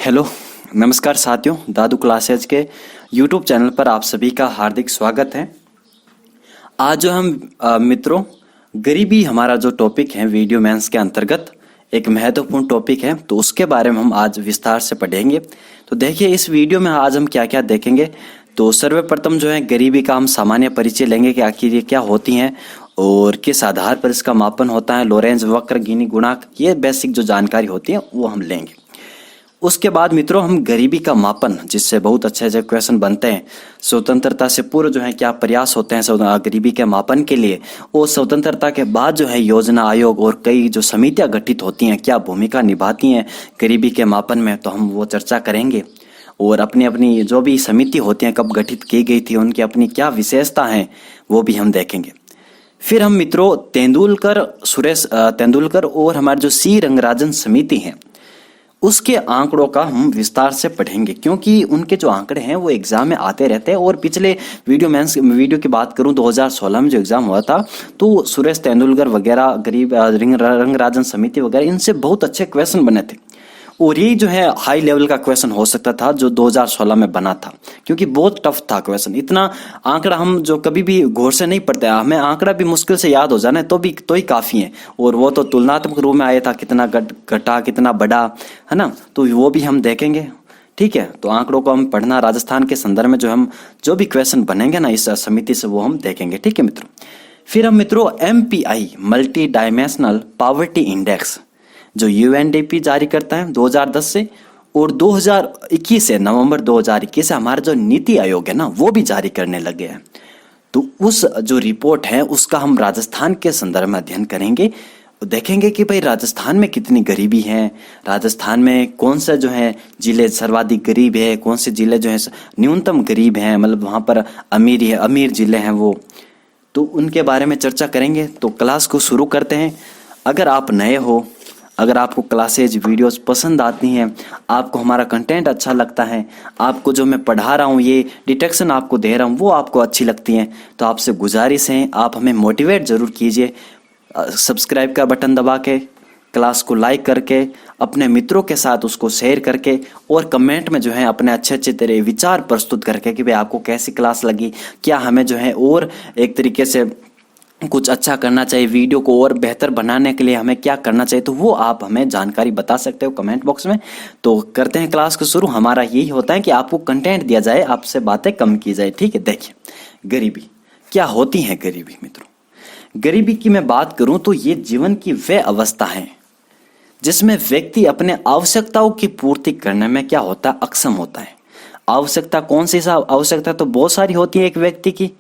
Hello, नमस्कार साथियों। दादू classes के यूट्यूब चैनल पर आप सभी का हार्दिक स्वागत है। आज जो हम मित्रों गरीबी हमारा जो टॉपिक है वीडियो मेंस के अंतर्गत एक महत्वपूर्ण टॉपिक है, तो उसके बारे में हम आज विस्तार से पढ़ेंगे। तो देखिए इस वीडियो में आज हम क्या क्या देखेंगे। तो सर्वप्रथम जो है गरीबी का हम सामान्य परिचय लेंगे कि आखिर ये क्या होती हैं और किस आधार पर इसका मापन होता है, लोरेंज वक्र, गिनी गुणांक, ये बेसिक जो जानकारी होती है वो हम लेंगे। उसके बाद मित्रों हम गरीबी का मापन, जिससे बहुत अच्छे अच्छे क्वेश्चन बनते हैं, स्वतंत्रता से पूर्व जो है क्या प्रयास होते हैं गरीबी के मापन के लिए, और स्वतंत्रता के बाद जो है योजना आयोग और कई जो समितियां गठित होती हैं क्या भूमिका निभाती हैं गरीबी के मापन में, तो हम वो चर्चा करेंगे। और अपनी अपनी जो भी समिति होती हैं कब गठित की गई थी, उनकी अपनी क्या विशेषता हैं वो भी हम देखेंगे। फिर हम मित्रों सुरेश तेंदुलकर और हमारे जो सी रंगराजन समिति हैं उसके आंकड़ों का हम विस्तार से पढ़ेंगे, क्योंकि उनके जो आंकड़े हैं वो एग्जाम में आते रहते हैं। और पिछले वीडियो की बात करूं 2016 में जो एग्जाम हुआ था, तो सुरेश तेंदुलकर वगैरह, गरीब रंगराजन समिति वगैरह, इनसे बहुत अच्छे क्वेश्चन बने थे। और ये जो है हाई लेवल का क्वेश्चन हो सकता था जो 2016 में बना था, क्योंकि बहुत टफ था क्वेश्चन। इतना आंकड़ा हम जो कभी भी गौर से नहीं पढ़ते, हमें आंकड़ा भी मुश्किल से याद हो जाना है तो ही काफी है। और वो तो तुलनात्मक रूप में आया था, कितना घटा कितना बढ़ा, है ना, तो वो भी हम देखेंगे। ठीक है, तो आंकड़ों को हम पढ़ना, राजस्थान के संदर्भ में जो भी क्वेश्चन बनेंगे ना इस समिति से वो हम देखेंगे। ठीक है मित्रों। फिर हम मित्रों MPI multi dimensional poverty index जो UNDP जारी करता है 2010 से, और 2021 से, नवंबर 2021 से हमारा जो नीति आयोग है ना वो भी जारी करने लगे हैं। तो उस जो रिपोर्ट है उसका हम राजस्थान के संदर्भ में अध्ययन करेंगे, देखेंगे कि भाई राजस्थान में कितनी गरीबी है, राजस्थान में कौन सा जो है जिले सर्वाधिक गरीब है, कौन से जिले जो है न्यूनतम गरीब हैं, मतलब वहाँ पर अमीर जिले हैं वो, तो उनके बारे में चर्चा करेंगे। तो क्लास को शुरू करते हैं। अगर आप नए हो, अगर आपको क्लासेज वीडियोस पसंद आती हैं, आपको हमारा कंटेंट अच्छा लगता है, आपको जो मैं पढ़ा रहा हूँ, ये डिटेक्शन आपको दे रहा हूँ वो आपको अच्छी लगती हैं, तो आपसे गुजारिश है आप हमें मोटिवेट ज़रूर कीजिए। सब्सक्राइब का बटन दबा के, क्लास को लाइक करके, अपने मित्रों के साथ उसको शेयर करके, और कमेंट में जो है अपने अच्छे अच्छे तेरे विचार प्रस्तुत करके कि भाई आपको कैसी क्लास लगी, क्या हमें जो है और एक तरीके से कुछ अच्छा करना चाहिए, वीडियो को और बेहतर बनाने के लिए हमें क्या करना चाहिए, तो वो आप हमें जानकारी बता सकते हो कमेंट बॉक्स में। तो करते हैं क्लास को शुरू। हमारा यही होता है कि आपको कंटेंट दिया जाए, आपसे बातें कम की जाए। ठीक है, देखिए गरीबी क्या होती है। गरीबी मित्रों, गरीबी की मैं बात करूं तो ये जीवन की वह अवस्था है जिसमें व्यक्ति अपने आवश्यकताओं की पूर्ति करने में क्या होता है, अक्षम होता है। आवश्यकता कौन सी आवश्यकता, तो बहुत सारी होती है एक व्यक्ति की।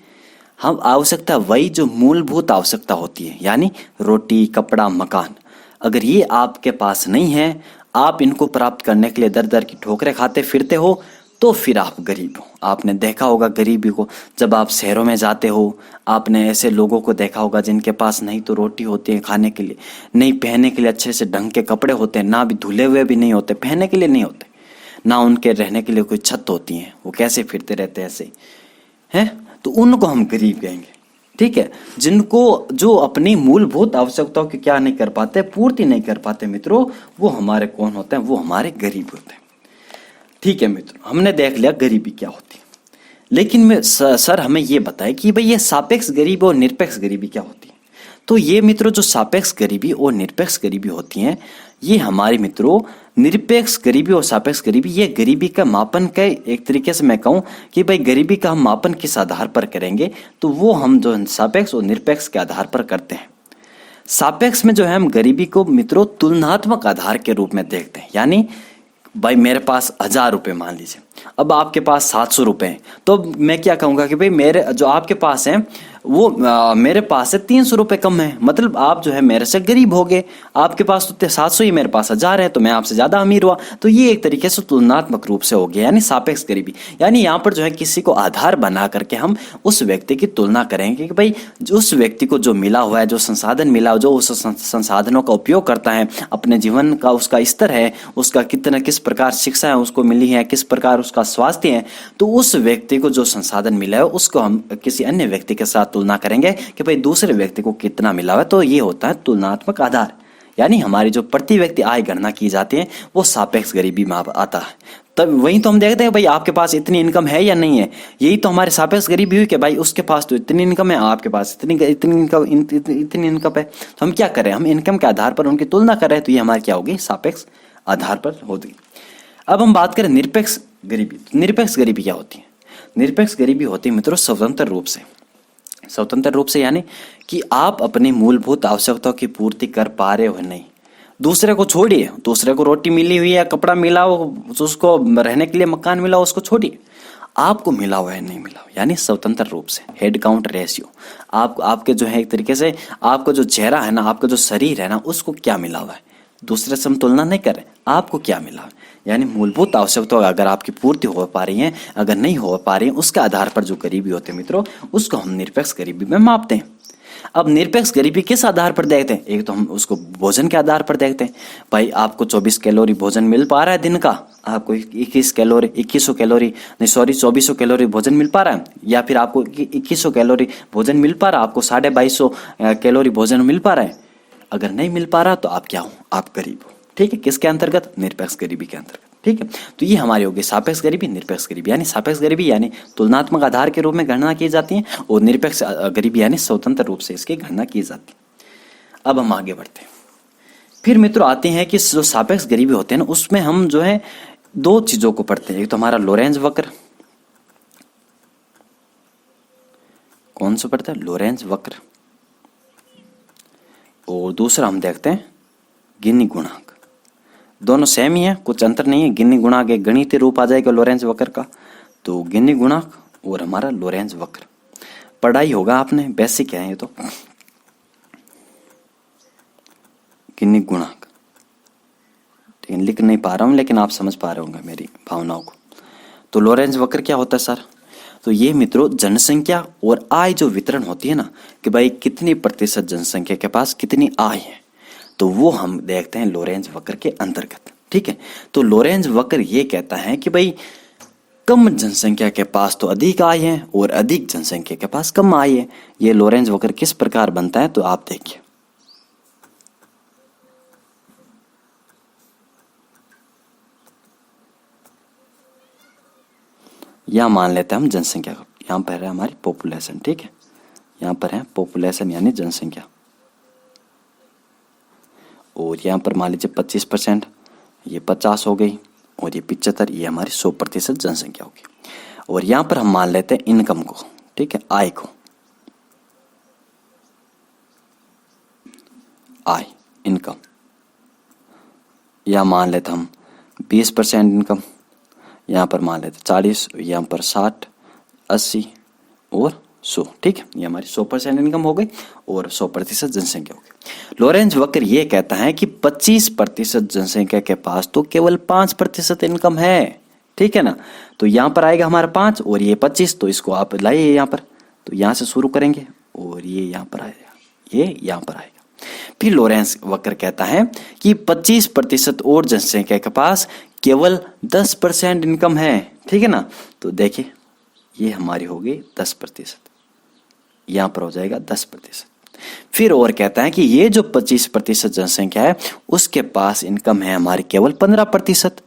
हम आवश्यकता वही जो मूलभूत आवश्यकता होती है, यानी रोटी, कपड़ा, मकान, अगर ये आपके पास नहीं है, आप इनको प्राप्त करने के लिए दर दर की ठोकरें खाते फिरते हो, तो फिर आप गरीब हो। आपने देखा होगा गरीबी को, जब आप शहरों में जाते हो, आपने ऐसे लोगों को देखा होगा जिनके पास नहीं तो रोटी होती है खाने के लिए, नहीं पहनने के लिए अच्छे से ढंग के कपड़े होते हैं, ना भी धुले हुए भी नहीं होते, पहनने के लिए नहीं होते, ना उनके रहने के लिए कोई छत होती है, वो कैसे फिरते रहते ऐसे हैं, तो उनको हम गरीब कहेंगे। ठीक है, जिनको जो अपनी मूलभूत आवश्यकताओं की क्या नहीं कर पाते, पूर्ति नहीं कर पाते मित्रों, वो हमारे कौन होते हैं, वो हमारे गरीब होते हैं। ठीक है मित्रों, हमने देख लिया गरीबी क्या होती है, लेकिन सर हमें ये बताए कि भाई ये सापेक्ष गरीबी और निरपेक्ष गरीबी क्या होती है। तो ये मित्रों जो सापेक्ष गरीबी और निरपेक्ष गरीबी होती हैं, ये हमारी मित्रों निरपेक्ष गरीबी और सापेक्ष गरीबी, ये गरीबी का मापन का एक तरीके से मैं कहूँ कि भाई गरीबी का हम मापन किस आधार पर करेंगे, तो वो हम जो सापेक्ष और निरपेक्ष के आधार पर करते हैं। सापेक्ष में जो है हम गरीबी को मित्रों तुलनात्मक आधार के रूप में देखते हैं, यानी भाई मेरे पास 1000 रुपये मान लीजिए, अब आपके पास 700 रुपये हैं, तो मैं क्या कहूँगा कि भाई मेरे जो आपके पास है वो मेरे पास से 300 रुपये कम है, मतलब आप जो है मेरे से गरीब हो गए। आपके पास तो 700 ही, मेरे पास 1000 है, तो मैं आपसे ज़्यादा अमीर हुआ। तो ये एक तरीके से तुलनात्मक रूप से हो गया, यानी सापेक्ष गरीबी। यानी यहाँ पर जो है किसी को आधार बना करके हम उस व्यक्ति की तुलना करेंगे कि भाई उस व्यक्ति को जो मिला हुआ है, जो संसाधन मिला, जो उस संसाधनों का उपयोग करता है, अपने जीवन का उसका स्तर है, उसका किस प्रकार शिक्षा है उसको मिली है, किस प्रकार उसका स्वास्थ्य है, तो उस व्यक्ति को जो संसाधन मिला है उसको हम किसी अन्य व्यक्ति के साथ तुलना करेंगे कि भाई दूसरे व्यक्ति को कितना मिला हुआ है। तो ये होता है तुलनात्मक आधार, यानी हमारी जो प्रति व्यक्ति आय गणना की जाती है वो सापेक्ष गरीबी में आता है। तब वही तो हम देखते हैं भाई आपके पास इतनी इनकम है या नहीं है, यही तो हमारे सापेक्ष गरीबी हुई कि भाई उसके पास तो इतनी इनकम है, आपके पास इतनी इनकम है। तो हम क्या करें, हम इनकम के आधार पर उनकी तुलना कर रहे हैं, तो ये हमारी क्या होगी, सापेक्ष आधार पर होगी। अब हम बात करें निरपेक्ष गरीबी। निरपेक्ष गरीबी क्या होती है? निरपेक्ष गरीबी होती है मित्रों स्वतंत्र रूप से यानी कि आप अपनी मूलभूत आवश्यकताओं की पूर्ति कर पा रहे हो नहीं। दूसरे को छोड़िए, दूसरे को रोटी मिली हुई है, कपड़ा मिला हो, उसको रहने के लिए मकान मिला हो, उसको छोड़िए, आपको मिला हुआ है नहीं मिला हुआ, यानी स्वतंत्र रूप से हेड काउंट रेशियो। आपके जो है एक तरीके से आपका जो चेहरा है ना, आपका जो शरीर है ना, उसको क्या मिला हुआ है, दूसरे से हम तुलना नहीं करें, आपको क्या मिला है। यानी मूलभूत आवश्यकता अगर आपकी पूर्ति हो पा रही है, अगर नहीं हो पा रही है, उसके आधार पर जो गरीबी होते हैं मित्रों, उसको हम निरपेक्ष गरीबी में मापते हैं। अब निरपेक्ष गरीबी किस आधार पर देखते हैं? एक तो हम उसको भोजन के आधार पर देखते हैं, भाई आपको 24 कैलोरी भोजन मिल पा रहा है दिन का, आपको 2100 कैलोरी भोजन मिल पा रहा है, या फिर आपको 2100 कैलोरी भोजन मिल पा रहा है, आपको 2250 कैलोरी भोजन मिल पा रहा है। अगर नहीं मिल पा रहा तो आप क्या हो, आप गरीब हो। ठीक है, किसके अंतर्गत? निरपेक्ष गरीबी के अंतर्गत। ठीक है, तो ये हमारी होगी सापेक्ष गरीबी, निरपेक्ष गरीबी। यानी सापेक्ष गरीबी यानी तुलनात्मक आधार के रूप में गणना की जाती है, और निरपेक्ष गरीबी यानी स्वतंत्र रूप से इसकी गणना की जाती है। अब हम आगे बढ़ते हैं। फिर मित्रों आते हैं कि जो सापेक्ष गरीबी होते हैं ना, उसमें हम जो है दो चीजों को पढ़ते हैं। एक तो हमारा लोरेंज वक्र, कौन सा पढ़ता है? लोरेंज वक्र। और दूसरा हम देखते हैं गिनी गुणांक। दोनों सेम ही है, कुछ अंतर नहीं है। गिनी गुणांक एक गणितीय रूप आ जाएगा लोरेंज वक्र का, तो गिनी गुणांक और हमारा लोरेंज वक्र पढ़ाई होगा आपने, बेसिक है ये तो। गिनी गुणांक ठीक है, लिख नहीं पा रहा हूं लेकिन आप समझ पा रहे होंगे मेरी भावनाओं को। तो लोरेंज वक्र क्या होता है सर? तो ये मित्रों जनसंख्या और आय जो वितरण होती है ना, कि भाई कितनी प्रतिशत जनसंख्या के पास कितनी आय है, तो वो हम देखते हैं लोरेंज वक्र के अंतर्गत। ठीक है, तो लोरेंज वक्र ये कहता है कि भाई कम जनसंख्या के पास तो अधिक आय है और अधिक जनसंख्या के पास कम आय है। ये लोरेंज वक्र किस प्रकार बनता है, तो आप देखिए। यहां मान लेते हैं हम जनसंख्या को, यहां पर है हमारी पॉपुलेशन। ठीक है, यहां पर है पॉपुलेशन यानी जनसंख्या, और यहाँ पर मान लीजिए 25%, ये 50 हो गई, और ये 75, ये हमारी 100% जनसंख्या होगी। और यहाँ पर हम मान लेते हैं इनकम को, ठीक है, आय को, आय इनकम, यहाँ मान लेते हम 20% इनकम, यहाँ पर मान लेते 40, यहाँ पर 60, 80 और 100। ठीक है, ये हमारी 100% इनकम हो गई और 100% जनसंख्या हो गई। लोरेंज वक्र ये कहता है कि 25% जनसंख्या के पास तो केवल 5% इनकम है। ठीक है ना, तो यहाँ पर आएगा हमारा 5 और ये 25, तो इसको आप लाइए यहाँ पर, तो यहाँ से शुरू करेंगे और ये यहाँ पर आएगा, ये यहाँ पर आएगा। फिर लोरेंज वक्र कहता है कि 25% और जनसंख्या के पास केवल 10% इनकम है। ठीक है ना, तो देखिए ये हमारी होगी 10%, यहाँ पर हो जाएगा 10%। फिर और कहता है कि ये जो 25% जनसंख्या है उसके पास इनकम है हमारी केवल 15%।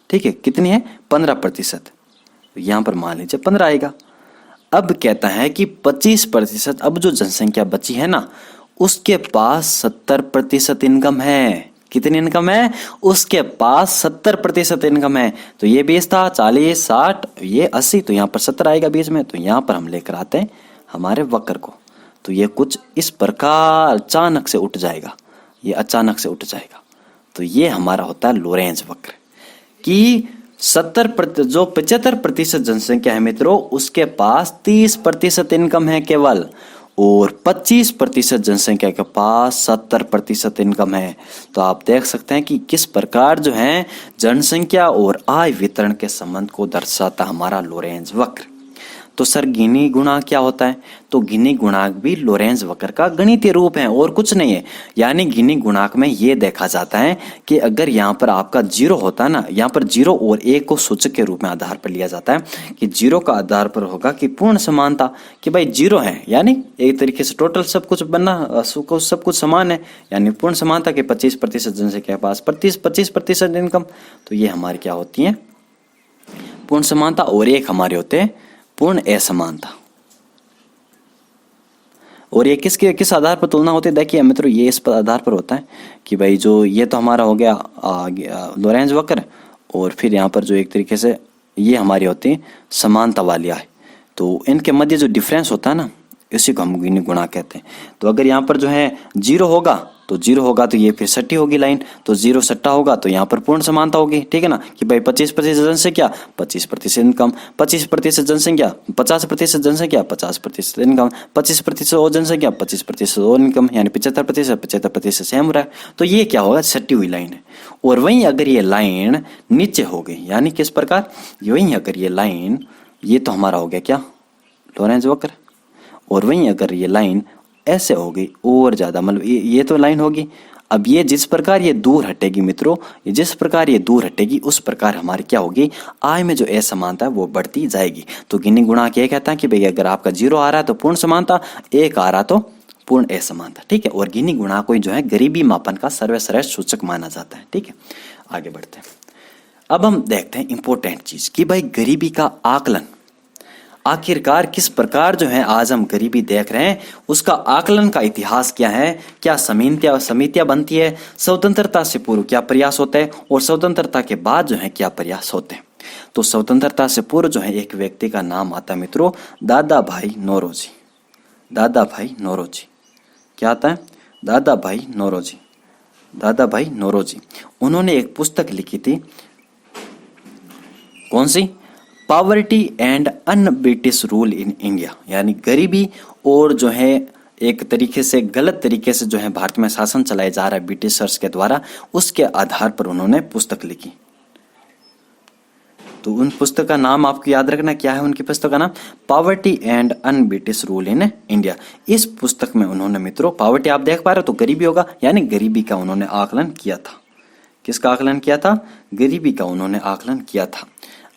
ठीक है, कितनी है? 15%, यहां पर मान लीजिए 15 आएगा। अब कहता है कि 25%, अब जो जनसंख्या बची है ना, उसके पास 70% इनकम है। कितनी इनकम है? उसके पास 70% इनकम है। तो ये 20 था, 40, 60, ये 80, तो यहाँ पर 70 आएगा बीच में। तो यहाँ पर हम लेकर आते हैं हमारे वक्र को, तो ये कुछ इस प्रकार अचानक से उठ जाएगा, ये अचानक से उठ जाएगा। तो ये हमारा होता है लोरेंज वक्र कि 75% जनसंख्या है मित्रों, उसके पास 30% इनकम है केवल, और 25% जनसंख्या के पास 70% इनकम है। तो आप देख सकते हैं कि किस प्रकार जो है जनसंख्या और आय वितरण के संबंध को दर्शाता हमारा लोरेंज वक्र। तो सर गिनी गुणांक क्या होता है? तो गिनी गुणांक भी लोरेंज वक्र का गणितीय रूप है और कुछ नहीं है। यानी गिनी गुणांक में ये देखा जाता है कि अगर यहाँ पर आपका जीरो होता है ना, यहाँ पर जीरो और एक को सूचक के रूप में आधार पर लिया जाता है कि जीरो का आधार पर होगा कि पूर्ण समानता, कि भाई जीरो है यानी एक तरीके से टोटल सब कुछ बनना सब कुछ समान है, यानी पूर्ण समानता के 25% जनसंख्या के पास 25% इनकम। तो ये हमारी क्या होती है? पूर्ण समानता। और एक हमारे होते हैं पूर्ण असमानता। और ये किस आधार पर तुलना होती है? देखिए मित्रों, ये इस पर आधार पर होता है कि भाई जो ये तो हमारा हो गया लोरेंज वक्र, और फिर यहाँ पर जो एक तरीके से ये हमारी होती है समानता वाली है। तो इनके मध्य जो डिफरेंस होता है ना, इसी को हम गिनी गुणांक कहते हैं। तो अगर यहाँ पर जो है जीरो होगा तो ये फिर सट्टी होगी लाइन, तो जीरो सट्टा होगा तो यहाँ पर पूर्ण समानता होगी, ठीक है ना, कि भाई 25% जनसंख्या 25% इनकम, 25% जनसंख्या 50% जनसंख्या 50% इनकम, 25% और जनसंख्या 25% और इनकम, यानी 75% सेम हो रहा है। तो ये क्या होगा? सट्टी हुई लाइन है। और वहीं अगर ये लाइन नीचे हो गई, यानी किस प्रकार? वहीं अगर ये लाइन, ये तो हमारा हो गया क्या? लोरेंज वक्र। और वहीं अगर ये लाइन ऐसे हो गई और ज्यादा, मतलब ये तो लाइन होगी। अब ये जिस प्रकार ये दूर हटेगी मित्रों, ये जिस प्रकार ये दूर हटेगी उस प्रकार हमारी क्या होगी? आय में जो असमानता है वो बढ़ती जाएगी। तो गिनी गुणांक ये कहता है कि भाई अगर आपका जीरो आ रहा है तो पूर्ण समानता, एक आ रहा तो पूर्ण असमानता, ठीक है। और गिनी गुणांक को जो है गरीबी मापन का सर्वश्रेष्ठ सूचक माना जाता है, ठीक है। आगे बढ़ते हैं। अब हम देखते हैं इंपॉर्टेंट चीज कि भाई गरीबी का आकलन आखिरकार किस प्रकार जो है आज हम गरीबी देख रहे हैं, उसका आकलन का इतिहास क्या है, क्या समितियां बनती है, स्वतंत्रता से पूर्व क्या प्रयास होते हैं और स्वतंत्रता के बाद जो है क्या प्रयास होते हैं। तो स्वतंत्रता से पूर्व जो है एक व्यक्ति का नाम आता है मित्रों, दादा भाई नौरोजी। दादा भाई नौरोजी क्या आता है? दादा भाई नौरोजी। दादा भाई नौरोजी उन्होंने एक पुस्तक लिखी थी, कौन सी? Poverty and un British rule in India, यानी गरीबी और जो है एक तरीके से गलत तरीके से जो है भारत में शासन चलाया जा रहा है ब्रिटिशर्स के द्वारा, उसके आधार पर उन्होंने पुस्तक लिखी। तो उन पुस्तक का नाम आपको याद रखना, क्या है उनकी पुस्तक का नाम? Poverty and un British rule in India. इस पुस्तक में उन्होंने मित्रों, पॉवर्टी आप देख पा रहे हो तो गरीबी होगा, यानी गरीबी का उन्होंने आकलन किया था। किसका आकलन किया था? गरीबी का उन्होंने आकलन किया था।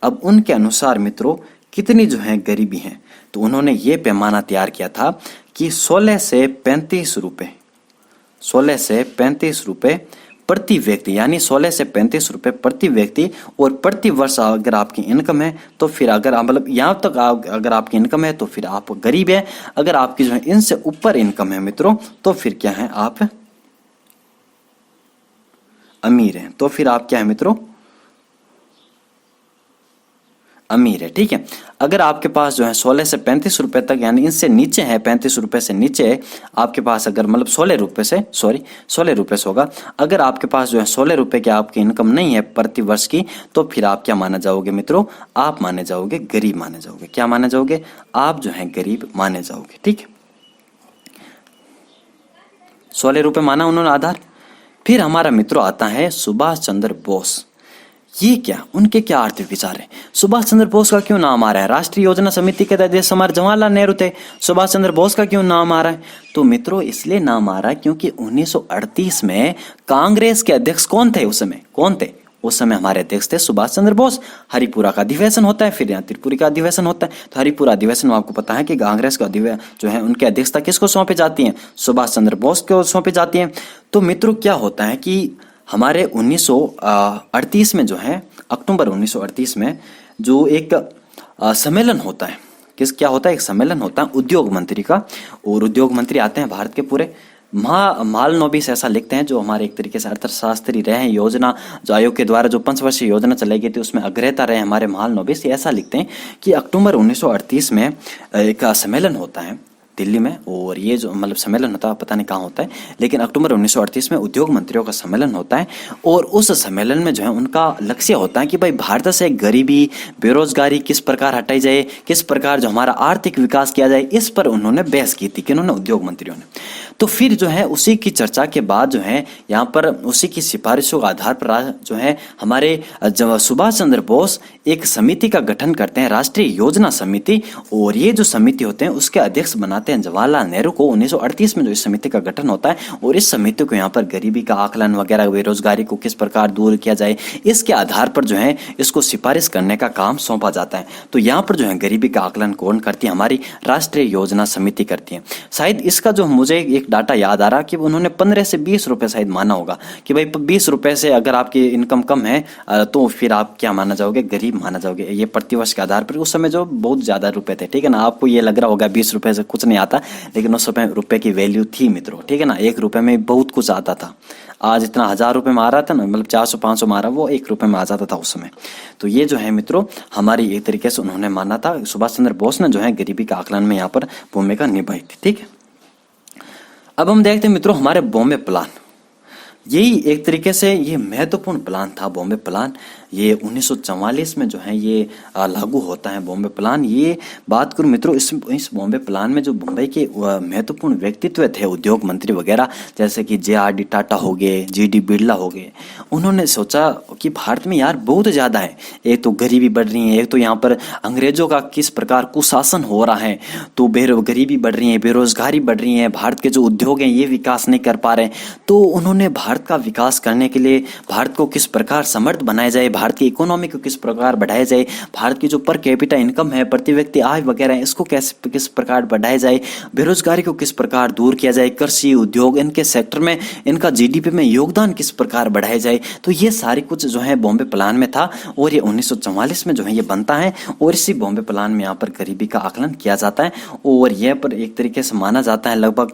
अब उनके अनुसार मित्रों कितनी जो है गरीबी है, तो उन्होंने ये पैमाना तैयार किया था कि 16 से 35 रुपए, 16 से 35 रुपए प्रति व्यक्ति, यानी 16 से 35 रुपए प्रति व्यक्ति। और प्रति वर्ष अगर आपकी इनकम है तो फिर अगर आप मतलब यहाँ तक अगर आपकी इनकम है तो फिर आप गरीब है। अगर आपकी जो है इनसे ऊपर इनकम है मित्रों तो फिर क्या है? आप अमीर हैं। तो फिर आप क्या है मित्रों? अमीर है, ठीक है। अगर आपके पास जो है 16 से 35 रुपए तक, यानी इनसे नीचे है, 35 रुपए से नीचे है आपके पास, अगर मतलब 16 रुपए से होगा। अगर आपके पास जो है 16 रुपए की आपकी इनकम नहीं है प्रति वर्ष की, तो फिर आप क्या माने जाओगे मित्रों? आप माने जाओगे गरीब माने जाओगे। क्या माने जाओगे? आप जो है गरीब माने जाओगे, ठीक है। 16 रुपए माना उन्होंने आधार। फिर हमारा मित्रों आता है सुभाष चंद्र बोस। ये क्या, उनके क्या आर्थिक विचार है? सुभाष चंद्र बोस का क्यों नाम आ रहा है? राष्ट्रीय योजना समिति के अध्यक्ष हमारे जवाहरलाल नेहरू थे, सुभाष चंद्र बोस का क्यों नाम आ रहा है? तो मित्रों इसलिए नाम आ रहा है क्योंकि 1938 में कांग्रेस के अध्यक्ष कौन थे? उस समय कौन थे? उस समय हमारे अध्यक्ष थे सुभाष चंद्र बोस। हरिपुरा का अधिवेशन होता है, फिर यहाँ त्रिपुरी का अधिवेशन होता है। तो हरिपुरा अधिवेशन में आपको पता है कि कांग्रेस का जो है उनकी अध्यक्षता किसको सौंपी जाती है? सुभाष चंद्र बोस को सौंपी जाती है। तो मित्रों क्या होता है कि हमारे 1938 में जो है, अक्टूबर 1938 में जो एक सम्मेलन होता है, क्या होता है? एक सम्मेलन होता है उद्योग मंत्री का, और उद्योग मंत्री आते हैं भारत के पूरे। मालनोबिस ऐसा लिखते हैं, जो हमारे एक तरीके से अर्थशास्त्री रहे हैं, योजना जो आयोग के द्वारा जो 5 वर्षीय योजना चलाई गई थी उसमें अग्रता रहे हमारे मालनोबिस। ऐसा लिखते हैं कि अक्टूबर 1938 में एक सम्मेलन होता है दिल्ली में, और ये जो मतलब सम्मेलन होता है पता नहीं कहाँ होता है, लेकिन अक्टूबर 1938 में उद्योग मंत्रियों का सम्मेलन होता है। और उस सम्मेलन में जो है उनका लक्ष्य होता है कि भाई भारत से गरीबी बेरोजगारी किस प्रकार हटाई जाए, किस प्रकार जो हमारा आर्थिक विकास किया जाए, इस पर उन्होंने बहस की थी कि उन्होंने उद्योग मंत्रियों ने। तो फिर जो है उसी की चर्चा के बाद जो है यहाँ पर उसी की सिफारिशों के आधार पर जो है हमारे सुभाष चंद्र बोस एक समिति का गठन करते हैं, राष्ट्रीय योजना समिति। और ये जो समिति होते हैं उसके अध्यक्ष बनाते हैं जवाहरलाल नेहरू को। 1938 में जो इस समिति का गठन होता है और इस समिति को यहाँ पर गरीबी का आकलन वगैरह, बेरोजगारी को किस प्रकार दूर किया जाए, इसके आधार पर जो है इसको सिफारिश करने का काम सौंपा जाता है। तो यहाँ पर जो है गरीबी का आकलन कौन करती है? हमारी राष्ट्रीय योजना समिति करती है। शायद इसका जो मुझे एक डाटा याद आ रहा कि उन्होंने 15 से 20 रुपए शायद माना होगा कि भाई 20 रुपए से अगर आपकी इनकम कम है तो फिर आप क्या माना जाओगे? गरीब माना जाओगे। ये प्रतिवर्ष के आधार पर उस समय जो बहुत ज्यादा रुपए थे, ठीक है ना। आपको ये लग रहा होगा 20 रुपए से कुछ नहीं आता, लेकिन उस समय रुपए की वैल्यू थी मित्रों, ठीक है ना। 1 रुपए में बहुत कुछ आता था। आज इतना 1000 रुपए में आ रहा था ना, मतलब 400-500 में आ रहा, वो 1 रुपए में आ जाता था उस समय। तो ये जो है मित्रों हमारी एक तरीके से उन्होंने माना था, सुभाष चंद्र बोस ने जो है गरीबी का आकलन में यहाँ पर भूमिका निभाई थी, ठीक है। अब हम देखते हैं मित्रों हमारे बॉम्बे प्लान। यही एक तरीके से ये महत्वपूर्ण प्लान था बॉम्बे प्लान। ये 1944 में जो है ये लागू होता है बॉम्बे प्लान। ये बात करूं मित्रों इस बॉम्बे प्लान में जो मुंबई के महत्वपूर्ण व्यक्तित्व थे, उद्योग मंत्री वगैरह, जैसे कि JRD टाटा हो गए, GD बिरला हो गए, उन्होंने सोचा कि भारत में यार बहुत ज़्यादा है, एक तो गरीबी बढ़ रही है, एक तो यहाँ पर अंग्रेजों का किस प्रकार कुशासन हो रहा है, तो गरीबी बढ़ रही है, बेरोजगारी बढ़ रही है, भारत के जो उद्योग हैं ये विकास नहीं कर पा रहे। तो उन्होंने भारत का विकास करने के लिए भारत को किस प्रकार समर्थ बनाया जाए, भारत की इकोनॉमी को किस प्रकार बढ़ाया जाए, भारत की जो पर कैपिटा इनकम है, प्रति व्यक्ति आय वगैरह है, इसको किस प्रकार बढ़ाया जाए, बेरोजगारी को किस प्रकार दूर किया जाए, कृषि उद्योग इनके सेक्टर में इनका GDP में योगदान किस प्रकार बढ़ाया जाए। तो ये सारी कुछ जो है बॉम्बे प्लान में था और ये 1944 में जो है ये बनता है और इसी बॉम्बे प्लान में यहाँ पर गरीबी का आकलन किया जाता है। और यह पर एक तरीके से माना जाता है लगभग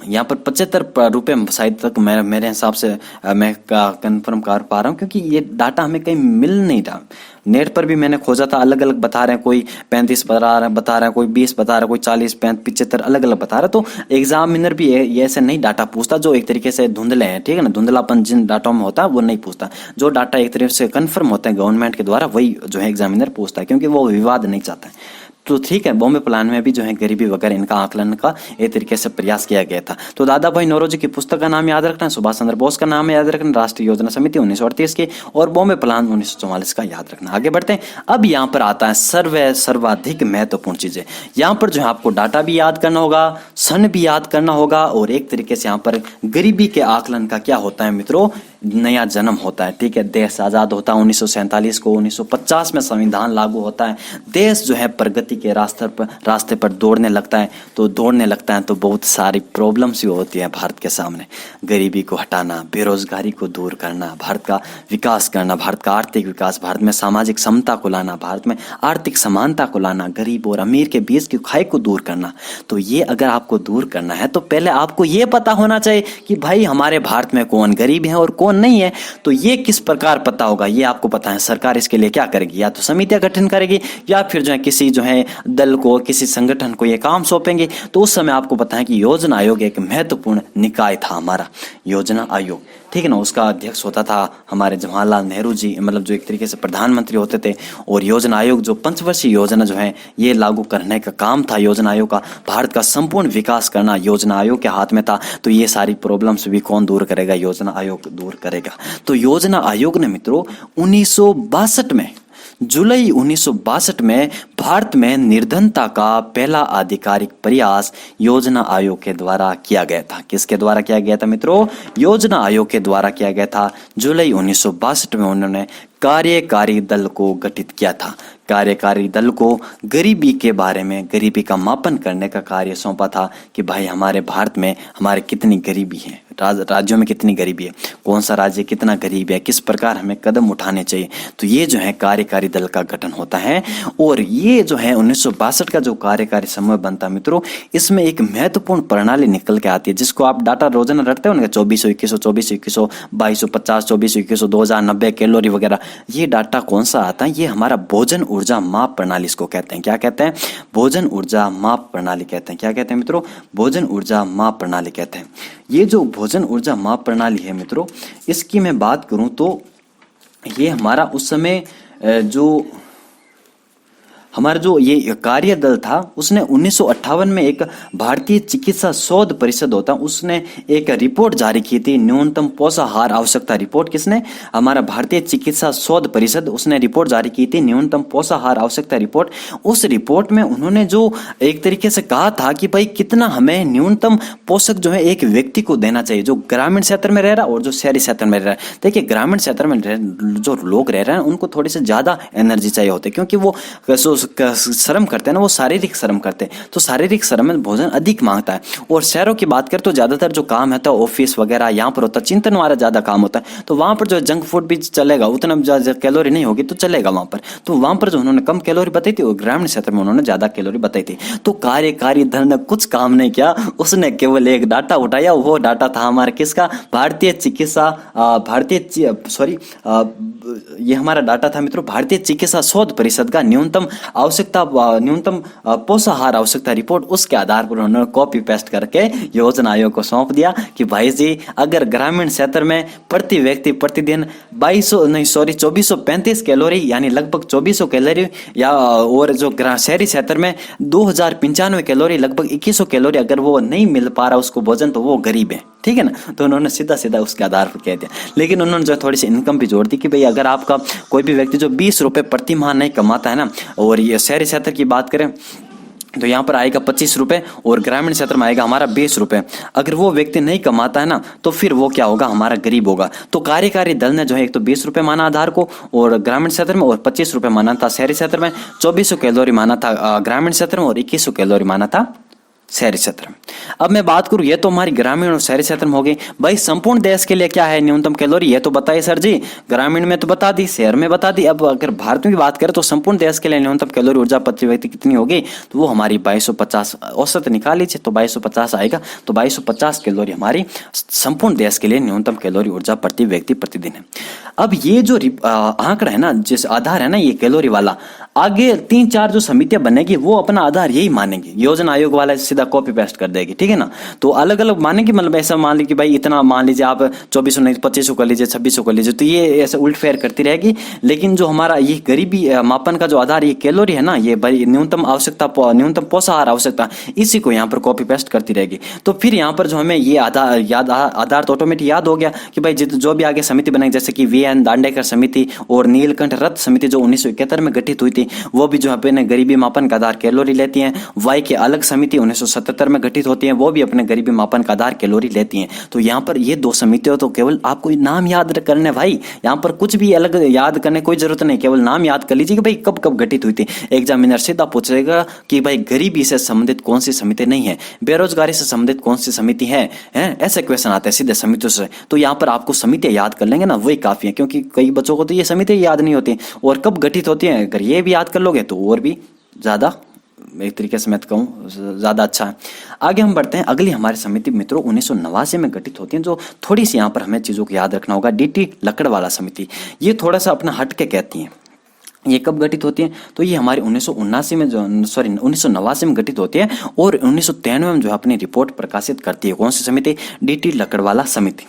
यहाँ पर 75 रुपये शायद तक मेरे हिसाब से मैं कंफर्म कर पा रहा हूँ, क्योंकि ये डाटा हमें कहीं मिल नहीं रहा। नेट पर भी मैंने खोजा था, अलग अलग बता रहे हैं, कोई 35 बता रहा है, कोई 20 बता रहा है, कोई 40, 75 अलग अलग बता रहा है। तो एग्जामिनर भी ये ऐसे नहीं डाटा पूछता जो एक तरीके से धुंधले हैं, ठीक है ना। धुंधलापन जिन डाटा में होता है वो नहीं पूछता, जो डाटा एक तरीके से कन्फर्म होते हैं गवर्नमेंट के द्वारा वही जो है एग्जामिनर पूछता है, क्योंकि वो विवाद नहीं चाहता है। तो ठीक है, बॉम्बे प्लान में भी जो है गरीबी वगैरह इनका आकलन का एक तरीके से प्रयास किया गया था। तो दादा भाई नौरोजी की पुस्तक का नाम याद रखना, सुभाष चंद्र बोस का नाम याद रखना, राष्ट्रीय योजना समिति 1938 की, और बॉम्बे प्लान 1944 का याद रखना। आगे बढ़ते हैं। अब यहाँ पर आता है सर्वाधिक महत्वपूर्ण चीजें। यहाँ पर जो है आपको डाटा भी याद करना होगा, सन भी याद करना होगा, और एक तरीके से यहाँ पर गरीबी के आकलन का क्या होता है मित्रों, नया जन्म होता है, ठीक है। देश आजाद होता है 1947 को, 1950 में संविधान लागू होता है, देश जो है प्रगति के रास्ते पर दौड़ने लगता है। तो बहुत सारी प्रॉब्लम्स भी होती है भारत के सामने। गरीबी को हटाना, बेरोजगारी को दूर करना, भारत का विकास करना, भारत का आर्थिक विकास, भारत में सामाजिक समता को लाना, भारत में आर्थिक समानता को लाना, गरीब और अमीर के बीच की खाई को दूर करना। तो ये अगर आपको दूर करना है तो पहले आपको ये पता होना चाहिए कि भाई हमारे भारत में कौन गरीब है और कौन नहीं है। तो ये किस प्रकार पता होगा, ये आपको पता है। सरकार इसके लिए क्या करेगी, या तो समितियां गठन करेगी या फिर जो है किसी जो है दल को, किसी संगठन को ये काम सौंपेंगे। तो उस समय आपको पता है कि योजना आयोग एक महत्वपूर्ण निकाय था हमारा, योजना आयोग, ठीक है ना। उसका अध्यक्ष होता था हमारे जवाहरलाल नेहरू जी, मतलब जो एक तरीके से प्रधानमंत्री होते थे। और योजना आयोग जो पंचवर्षीय योजना जो है ये लागू करने का काम था योजना आयोग का। भारत का संपूर्ण विकास करना योजना आयोग के हाथ में था। तो ये सारी प्रॉब्लम्स भी कौन दूर करेगा, योजना आयोग दूर करेगा। तो योजना आयोग ने मित्रों 1962 में, जुलाई 1962 में भारत में निर्धनता का पहला आधिकारिक प्रयास योजना आयोग के द्वारा किया गया था। किसके द्वारा किया गया था मित्रों, योजना आयोग के द्वारा किया गया था। जुलाई 1962 में उन्होंने कार्यकारी दल को गठित किया था। कार्यकारी दल को गरीबी के बारे में, गरीबी का मापन करने का कार्य सौंपा था कि भाई हमारे भारत में हमारे कितनी गरीबी है, राज्यों में कितनी गरीबी है, कौन सा राज्य कितना गरीब है, किस प्रकार हमें कदम उठाने चाहिए। तो ये जो है कार्यकारी दल का गठन होता है। और ये जो है 1962 का जो कार्यकारी समूह बनता है मित्रों, इसमें एक महत्वपूर्ण प्रणाली निकल के आती है, जिसको आप डाटा रोजाना रखते हो ना, 2400, 2100, 2400, 2100, 2250, 2400, 2100, 2090 कैलोरी वगैरह। ये डाटा कौन सा आता है, ये हमारा भोजन ऊर्जा माप प्रणाली इसको कहते हैं। क्या कहते हैं, भोजन ऊर्जा माप प्रणाली कहते हैं। क्या कहते हैं मित्रों, भोजन ऊर्जा माप प्रणाली कहते हैं। ये जो भोजन ऊर्जा माप प्रणाली है मित्रों, इसकी मैं बात करूं तो ये हमारा उस समय जो हमारा जो ये कार्य दल था उसने 1958 में एक भारतीय चिकित्सा शोध परिषद होता उसने एक रिपोर्ट जारी की थी, न्यूनतम पोषाहार आवश्यकता रिपोर्ट। किसने? हमारा भारतीय चिकित्सा शोध परिषद, उसने रिपोर्ट जारी की थी, न्यूनतम पोषाहार आवश्यकता रिपोर्ट। उस रिपोर्ट में उन्होंने जो एक तरीके से कहा था कि भाई कितना हमें न्यूनतम पोषक जो है एक व्यक्ति को देना चाहिए, जो ग्रामीण क्षेत्र में रह रहा और जो शहरी क्षेत्र में रह रहा है। देखिए ग्रामीण क्षेत्र में जो लोग रह रहे हैं उनको थोड़ी सी ज्यादा एनर्जी चाहिए होती है, क्योंकि वो श्रम करते हैं ना, वो शारीरिक श्रम करते हैं, तो शारीरिक श्रम में भोजन अधिक मांगता है। और शहरों की बात करें तो ज्यादातर जो काम होता है ऑफिस वगैरह यहाँ पर होता है, चिंतन वाला ज्यादा काम होता है, तो वहां पर जो जंक फूड भी चलेगा, उतना ज्यादा कैलोरी नहीं होगी तो चलेगा वहां पर। तो वहां पर जो उन्होंने कम कैलोरी बताई थी और ग्रामीण क्षेत्र में उन्होंने ज्यादा कैलोरी बताई थी। तो कार्यकारी दल ने कुछ काम नहीं किया, उसने केवल एक डाटा उठाया, वो डाटा था हमारा किसका? ये हमारा डाटा था मित्रों भारतीय चिकित्सा शोध परिषद का न्यूनतम पोषाहार आवश्यकता रिपोर्ट। उसके आधार पर उन्होंने कॉपी पेस्ट करके योजना आयोग को सौंप दिया कि भाई जी अगर ग्रामीण क्षेत्र में प्रति व्यक्ति प्रतिदिन 2435 कैलोरी यानी लगभग 2400 कैलोरी या और जो शहरी क्षेत्र में 2095 कैलोरी लगभग 2100 कैलोरी अगर वो नहीं मिल पा रहा उसको भोजन, तो वो गरीब है। ठीक है ना? तो उन्होंने सीधा सीधा उसके आधार पर कह दिया। लेकिन उन्होंने जो थोड़ी सी इनकम भी जोड़ दी कि भाई अगर आपका कोई भी व्यक्ति जो 20 रुपए प्रति माह नहीं कमाता है ना, और ये शहरी क्षेत्र की बात करें तो यहाँ पर आएगा 25 रुपए और ग्रामीण क्षेत्र में आएगा हमारा 20 रुपए। अगर वो व्यक्ति नहीं कमाता है ना तो फिर वो क्या होगा? हमारा गरीब होगा। तो कार्यकारी दल ने जो है एक तो 20 रुपए माना आधार को और ग्रामीण क्षेत्र में, और 25 रुपए माना था शहरी क्षेत्र में, 2400 कैलोरी माना था ग्रामीण क्षेत्र में और 2100 कैलोरी माना था शहरी क्षेत्र में। अब मैं बात करूं, ये तो हमारी ग्रामीण और शहरी क्षेत्र में हो गई। भाई संपूर्ण देश के लिए क्या है न्यूनतम कैलोरी? ये तो बताइए सर जी। ग्रामीण में तो बता दी, शहर में बता दी। अब अगर भारत में बात करें तो संपूर्ण देश के लिए न्यूनतम कैलोरी ऊर्जा प्रति व्यक्ति कितनी होगी? तो वो हमारी 2250 औसत निकाल लीजिए तो 2250 आएगा। तो 2250 कैलोरी हमारी संपूर्ण देश के लिए न्यूनतम कैलोरी ऊर्जा प्रति व्यक्ति प्रतिदिन है। अब ये जो आंकड़ा है ना, जिस आधार है ना ये कैलोरी वाला, आगे 3-4 जो समितियां बनेगी वो अपना आधार यही मानेंगे, योजना आयोग वाला सीधा कॉपी पेस्ट कर देगी। ठीक है ना? तो अलग अलग मानेंगे, मतलब ऐसा मान लीजिए कि भाई इतना मान लीजिए आप 2400 नहीं 2500 कर लीजिए, 2600 कर लीजिए, तो ये ऐसे उल्ट फेर करती रहेगी। लेकिन जो हमारा ये गरीबी मापन का जो आधार ये कैलोरी है ना, ये न्यूनतम न्यूनतम पोषाहार आवश्यकता, इसी को यहाँ पर कॉपी पेस्ट करती रहेगी। तो फिर यहाँ पर जो हमें ये आधार तो ऑटोमेटिक याद हो गया कि भाई जो भी आगे समिति बनाई, जैसे कि VN दांडेकर समिति और नीलकंठ रथ समिति जो 1971 में गठित हुई थी, वो भी जो अपने गरीबी मापन का आधार कैलोरी लेती हैं। वाई के अलग समिति 1977 में गठित होती है, वो भी अपने गरीबी मापन का आधार कैलोरी लेती हैं। तो यहाँ पर ये 2 समितियां तो केवल आपको नाम याद करने, भाई यहाँ पर कुछ भी अलग याद करने कोई जरूरत नहीं, केवल नाम याद कर लीजिए कि भाई कब कब गठित हुई थी। एग्जामिनर सीधा पूछेगा कि भाई गरीबी से संबंधित कौन सी समिति नहीं है, बेरोजगारी से संबंधित कौन सी समिति है, ऐसे क्वेश्चन आते हैं सीधे समितियों से। तो यहाँ पर आपको समितियां याद कर लेंगे ना, वही काफी है, क्योंकि कई बच्चों को तो ये समितियां याद नहीं होती और कब गठित होती है। अगर ये भी याद कर लोगे तो और भी ज्यादा, एक तरीके से मैं कहूँ ज्यादा अच्छा है। आगे हम बढ़ते हैं। अगली हमारी समिति मित्रों 1989 में गठित होती है, जो थोड़ी सी यहाँ पर हमें चीजों को याद रखना होगा। DT लकड़वाला समिति, ये थोड़ा सा अपना हट के कहती है। ये कब गठित होती है? तो ये हमारी 1989 में गठित होती है और 1993 में जो है अपनी रिपोर्ट प्रकाशित करती है। कौन सी समिति? DT लकड़वाला समिति।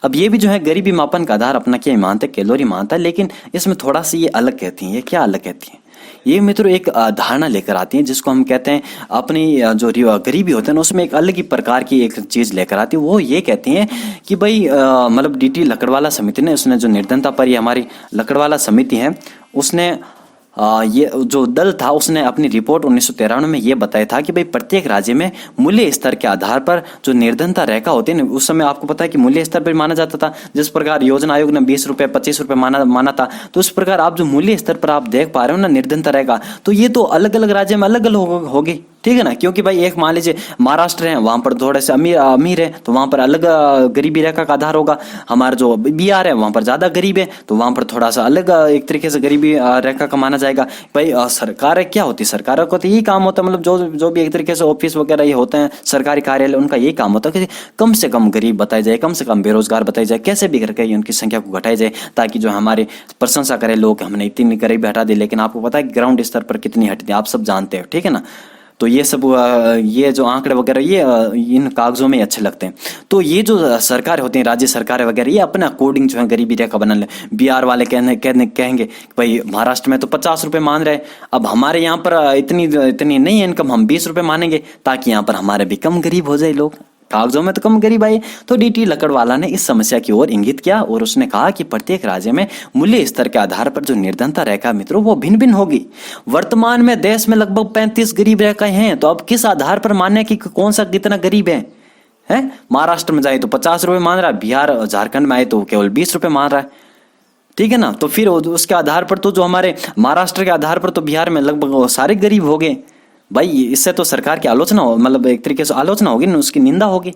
अब ये भी जो है गरीबी मापन का आधार अपना क्या मानते हैं? कैलोरी मानता है, लेकिन इसमें थोड़ा सा ये अलग कहती है। ये क्या अलग कहती है? ये मित्रों एक धारणा लेकर आती है जिसको हम कहते हैं अपनी जो गरीबी होते हैं ना, उसमें एक अलग ही प्रकार की एक चीज लेकर आती है। वो ये कहती हैं कि भाई मतलब DT लकड़वाला समिति ने, उसने जो निर्धनता पर, ये हमारी लकड़वाला समिति है, उसने ये जो दल था उसने अपनी रिपोर्ट 1993 में ये बताया था कि भाई प्रत्येक राज्य में मूल्य स्तर के आधार पर जो निर्धनता रेखा होती है ना, उस समय आपको पता है कि मूल्य स्तर पर माना जाता था। जिस प्रकार योजना आयोग ने 20 रुपए 25 रुपए माना था, तो उस प्रकार आप जो मूल्य स्तर पर आप देख पा रहे हो ना निर्धनता रेखा, तो ये तो अलग अलग राज्य में अलग अलग होगी। ठीक है ना? क्योंकि भाई एक मान लीजिए महाराष्ट्र है, वहां पर थोड़े से अमीर है तो वहां पर अलग गरीबी रेखा का आधार होगा। हमारा जो बिहार है वहां पर ज्यादा गरीब है तो वहां पर थोड़ा सा अलग एक तरीके से गरीबी रेखा का माना जाएगा। भाई सरकार क्या होती है? सरकारों को तो यही काम होता है, मतलब जो भी एक तरीके से ऑफिस वगैरह ये होते हैं सरकारी कार्यालय, उनका यही काम होता है कि कम से कम गरीब बताया जाए, कम से कम बेरोजगार बताया जाए, कैसे भी करके उनकी संख्या को घटाया जाए, ताकि जो हमारे प्रशंसा करें लोग, हमने इतनी गरीबी हटा दी। लेकिन आपको पता है ग्राउंड स्तर पर कितनी हटती है, आप सब जानते हैं। ठीक है ना? तो ये सब ये जो आंकड़े वगैरह ये इन कागजों में अच्छे लगते हैं। तो ये जो सरकार होती हैं, राज्य सरकारें वगैरह, ये अपना कोडिंग जो है गरीबी रेखा बना ले। बिहार वाले कहेंगे भाई महाराष्ट्र में तो 50 रुपए मान रहे हैं, अब हमारे यहाँ पर इतनी नहीं है इनकम, हम 20 रुपए मानेंगे ताकि यहाँ पर हमारे भी कम गरीब हो जाए लोग, कागजों में तो कम गरीब आए। तो डीटी लकड़वाला ने इस समस्या की ओर इंगित किया और उसने कहा कि प्रत्येक राज्य में मूल्य स्तर के आधार पर जो निर्धनता रेखा मित्रों वो भिन्न भिन्न होगी। वर्तमान में देश में लगभग 35 गरीब रेखाएं हैं, तो अब किस आधार पर मानने की कौन सा कितना गरीब है? महाराष्ट्र में जाए तो 50 रुपए मान रहा है, बिहार झारखंड में आए तो केवल 20 रुपए मान रहा है, ठीक है ना। तो फिर उसके आधार पर तो जो हमारे महाराष्ट्र के आधार पर तो बिहार में लगभग सारे गरीब हो गए भाई। इससे तो सरकार की आलोचना हो, मतलब एक तरीके से आलोचना होगी ना, उसकी निंदा होगी।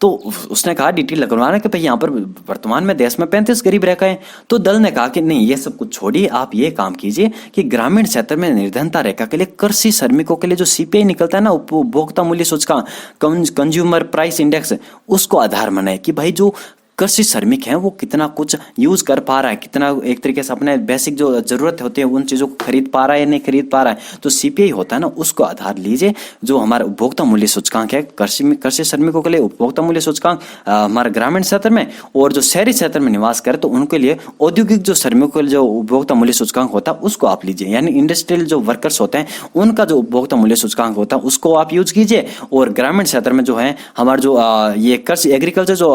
तो उसने कहा डीटी लकड़वाला कि भाई यहाँ पर वर्तमान में देश में 35 गरीब रेखाएं। तो दल ने कहा कि नहीं, ये सब कुछ छोड़िए, आप ये काम कीजिए कि ग्रामीण क्षेत्र में निर्धनता रेखा के लिए कृषि श्रमिकों के लिए जो सीपीआई निकलता है ना, उपभोक्ता मूल्य सूचकांक, कंज्यूमर प्राइस इंडेक्स, उसको आधार बनाए कि भाई जो कृषि श्रमिक हैं वो कितना कुछ यूज कर पा रहा है, कितना एक तरीके से अपने बेसिक जो जरूरत होती है उन चीजों को खरीद पा रहा है या नहीं खरीद पा रहा है। तो सीपीआई होता है ना, उसको आधार लीजिए। जो हमारा उपभोक्ता मूल्य सूचकांक है कृषि श्रमिकों के लिए उपभोक्ता मूल्य सूचकांक हमारे ग्रामीण क्षेत्र में, और जो शहरी क्षेत्र में निवास करे तो उनके लिए औद्योगिक जो श्रमिकों के लिए जो उपभोक्ता मूल्य सूचकांक होता है उसको आप लीजिए। यानी इंडस्ट्रियल जो वर्कर्स होते हैं उनका जो उपभोक्ता मूल्य सूचकांक होता है उसको आप यूज कीजिए। और ग्रामीण क्षेत्र में जो है हमारे जो ये कृषि एग्रीकल्चर जो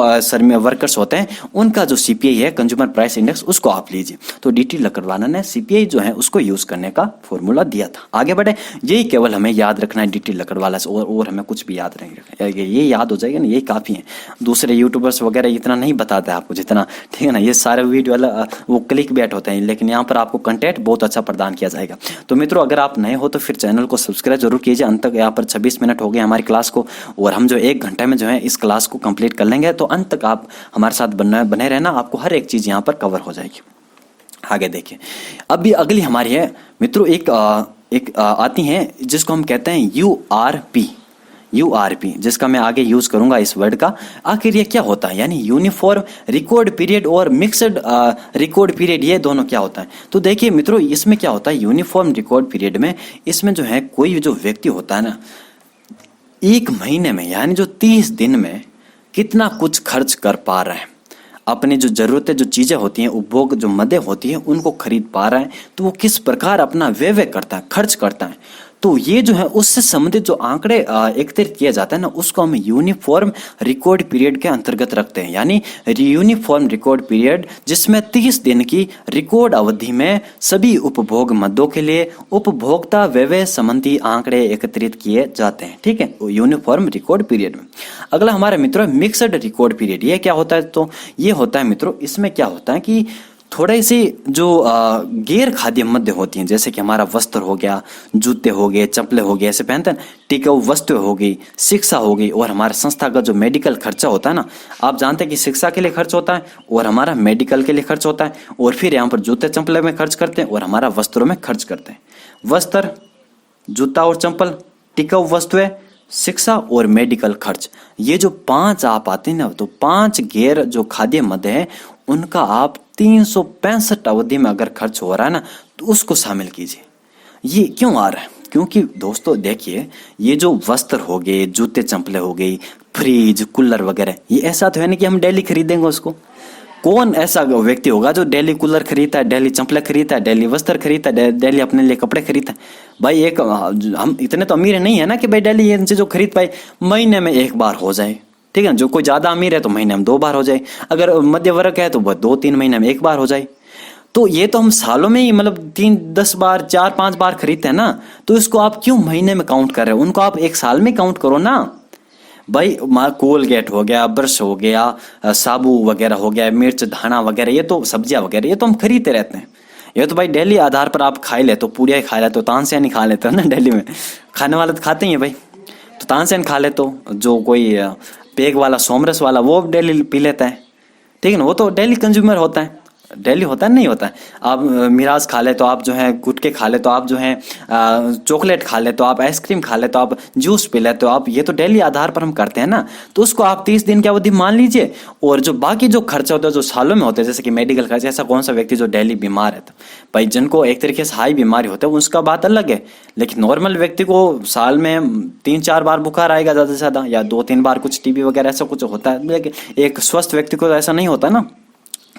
वर्कर्स होते हैं उनका जो सीपीआई है, कंज्यूमर प्राइस इंडेक्स, उसको आप लीजिए। तो डीटी लकड़वाला ने सीपीआई जो है उसको यूज करने का फॉर्मूला दिया था। आगे बढ़े, यही केवल हमें याद रखना है डीटी लकड़वाला से, और हमें कुछ भी याद नहीं रखना, ये याद हो जाएगा ना, यही काफी है। दूसरे यूट्यूबर्स वगैरह इतना नहीं बताते आपको जितना, ठीक है ना, ये सारे वीडियो वो क्लिक बैट होते हैं, लेकिन यहाँ पर आपको कंटेंट बहुत अच्छा प्रदान किया जाएगा। तो मित्रों, अगर आप नए हो तो फिर चैनल को सब्सक्राइब जरूर कीजिए। अंत तक यहाँ पर 26 मिनट हो गए हमारी क्लास को, और हम जो 1 घंटे में जो है इस क्लास को कंप्लीट कर लेंगे। तो अंत तक आप हमारे साथ बने रहना, आपको हर एक चीज यहाँ पर कवर हो जाएगी। आगे देखिए, अभी अगली हमारी है मित्रों एक आती है जिसको हम कहते हैं यूआरपी, जिसका मैं आगे यूज करूंगा इस वर्ड का। आखिर ये क्या होता है, यानी यूनिफॉर्म रिकॉर्ड पीरियड और मिक्सड रिकॉर्ड पीरियड, ये दोनों क्या होता है। तो देखिए मित्रों, इसमें क्या होता है, यूनिफॉर्म रिकॉर्ड पीरियड में इसमें जो है कोई जो व्यक्ति होता है ना, 1 महीने में यानी जो 30 दिन में कितना कुछ खर्च कर पा रहा है, अपनी जो जरूरतें जो चीजें होती हैं, उपभोग जो मदें होती हैं, उनको खरीद पा रहा है, तो वो किस प्रकार अपना व्यय करता है, खर्च करता है। तो ये जो है उससे संबंधित जो आंकड़े एकत्रित किया जाता है ना, उसको हम यूनिफॉर्म रिकॉर्ड पीरियड के अंतर्गत रखते हैं। यानी यूनिफॉर्म रिकॉर्ड पीरियड जिसमें 30 दिन की रिकॉर्ड अवधि में सभी उपभोग मदों के लिए उपभोक्ता व्यय संबंधी आंकड़े एकत्रित किए जाते हैं, ठीक है, यूनिफॉर्म रिकॉर्ड पीरियड में। अगला हमारे मित्रों मिक्सड रिकॉर्ड पीरियड, ये क्या होता है। तो ये होता है मित्रों, इसमें क्या होता है कि थोड़े से जो गैर खाद्य मद्य होती हैं, जैसे कि हमारा वस्त्र हो गया, जूते हो गए, चप्पलें हो गए, ऐसे पहनते हैं, टिकाऊ वस्तु हो गई, शिक्षा हो गई, और हमारे संस्था का जो मेडिकल खर्चा होता है ना, आप जानते हैं कि शिक्षा के लिए खर्च होता है और हमारा मेडिकल के लिए खर्च होता है, और फिर यहाँ पर जूते चप्पलें में खर्च करते हैं और हमारा वस्त्रों में खर्च करते हैं। वस्त्र, जूता और चप्पल, टिकाऊ वस्तुएं, शिक्षा और मेडिकल खर्च, ये जो 5 आप आते हैं ना, तो 5 गैर जो खाद्य मद है उनका आप 365 अवधि में अगर खर्च हो रहा है ना, तो उसको शामिल कीजिए। ये क्यों आ रहा है, क्योंकि दोस्तों देखिए, ये जो वस्त्र हो गए, जूते चप्पलें हो गई, फ्रिज, कूलर वगैरह, ये ऐसा तो है नहीं कि हम डेली खरीदेंगे उसको। कौन ऐसा व्यक्ति होगा जो डेली कूलर खरीदता है, डेली चप्पलें खरीदता है, डेली वस्त्र खरीदता है, डेली अपने लिए कपड़े खरीदता है। भाई एक हम इतने तो अमीर नहीं है ना कि भाई डेली ये चीज़ खरीद पाए। महीने में 1 बार हो जाए, ठीक है। जो कोई ज्यादा अमीर है तो महीने में 2 बार हो जाए, अगर मध्य वर्ग है तो वह 2-3 महीने में 1 बार हो जाए। तो ये तो हम सालों में ही मतलब 3-10 बार 4-5 बार खरीदते हैं ना, तो इसको आप क्यों महीने में काउंट कर रहे हो, उनको आप 1 साल में काउंट करो ना। भाई कोलगेट हो गया, ब्रश हो गया, साबु वगैरह हो गया, मिर्च धाना वगैरह, ये तो सब्जियां वगैरह ये तो हम खरीदते रहते हैं। ये तो भाई डेली आधार पर आप खा ले तो पूड़िया खा ले तो तानसेन नहीं खा लेते हो ना, डेली में खाने वाले तो खाते ही है भाई, तो तानसेन खा ले, तो जो कोई पेग वाला सोमरस वाला वो डेली पी लेता है, ठीक है ना, वो तो डेली कंज्यूमर होता है। डेली होता है नहीं होता है। आप मिराज खा ले तो आप जो है गुटखे खा ले तो आप जो है चॉकलेट खा ले तो आप आइसक्रीम खा ले तो आप जूस पी ले तो आप, ये तो डेली आधार पर हम करते हैं ना। तो उसको आप 30 दिन की अवधि मान लीजिए। और जो बाकी जो खर्चे होते हैं जो सालों में होते हैं, जैसे कि मेडिकल खर्चे, ऐसा कौन सा व्यक्ति जो डेली बीमार है, तो भाई जिनको एक तरीके से हाई बीमारी होता है उसका बात अलग है। लेकिन नॉर्मल व्यक्ति को साल में 3-4 बार बुखार आएगा ज़्यादा से ज़्यादा, या 2-3 बार कुछ टीबी वगैरह ऐसा कुछ होता है। लेकिन एक स्वस्थ व्यक्ति को तो ऐसा नहीं होता ना,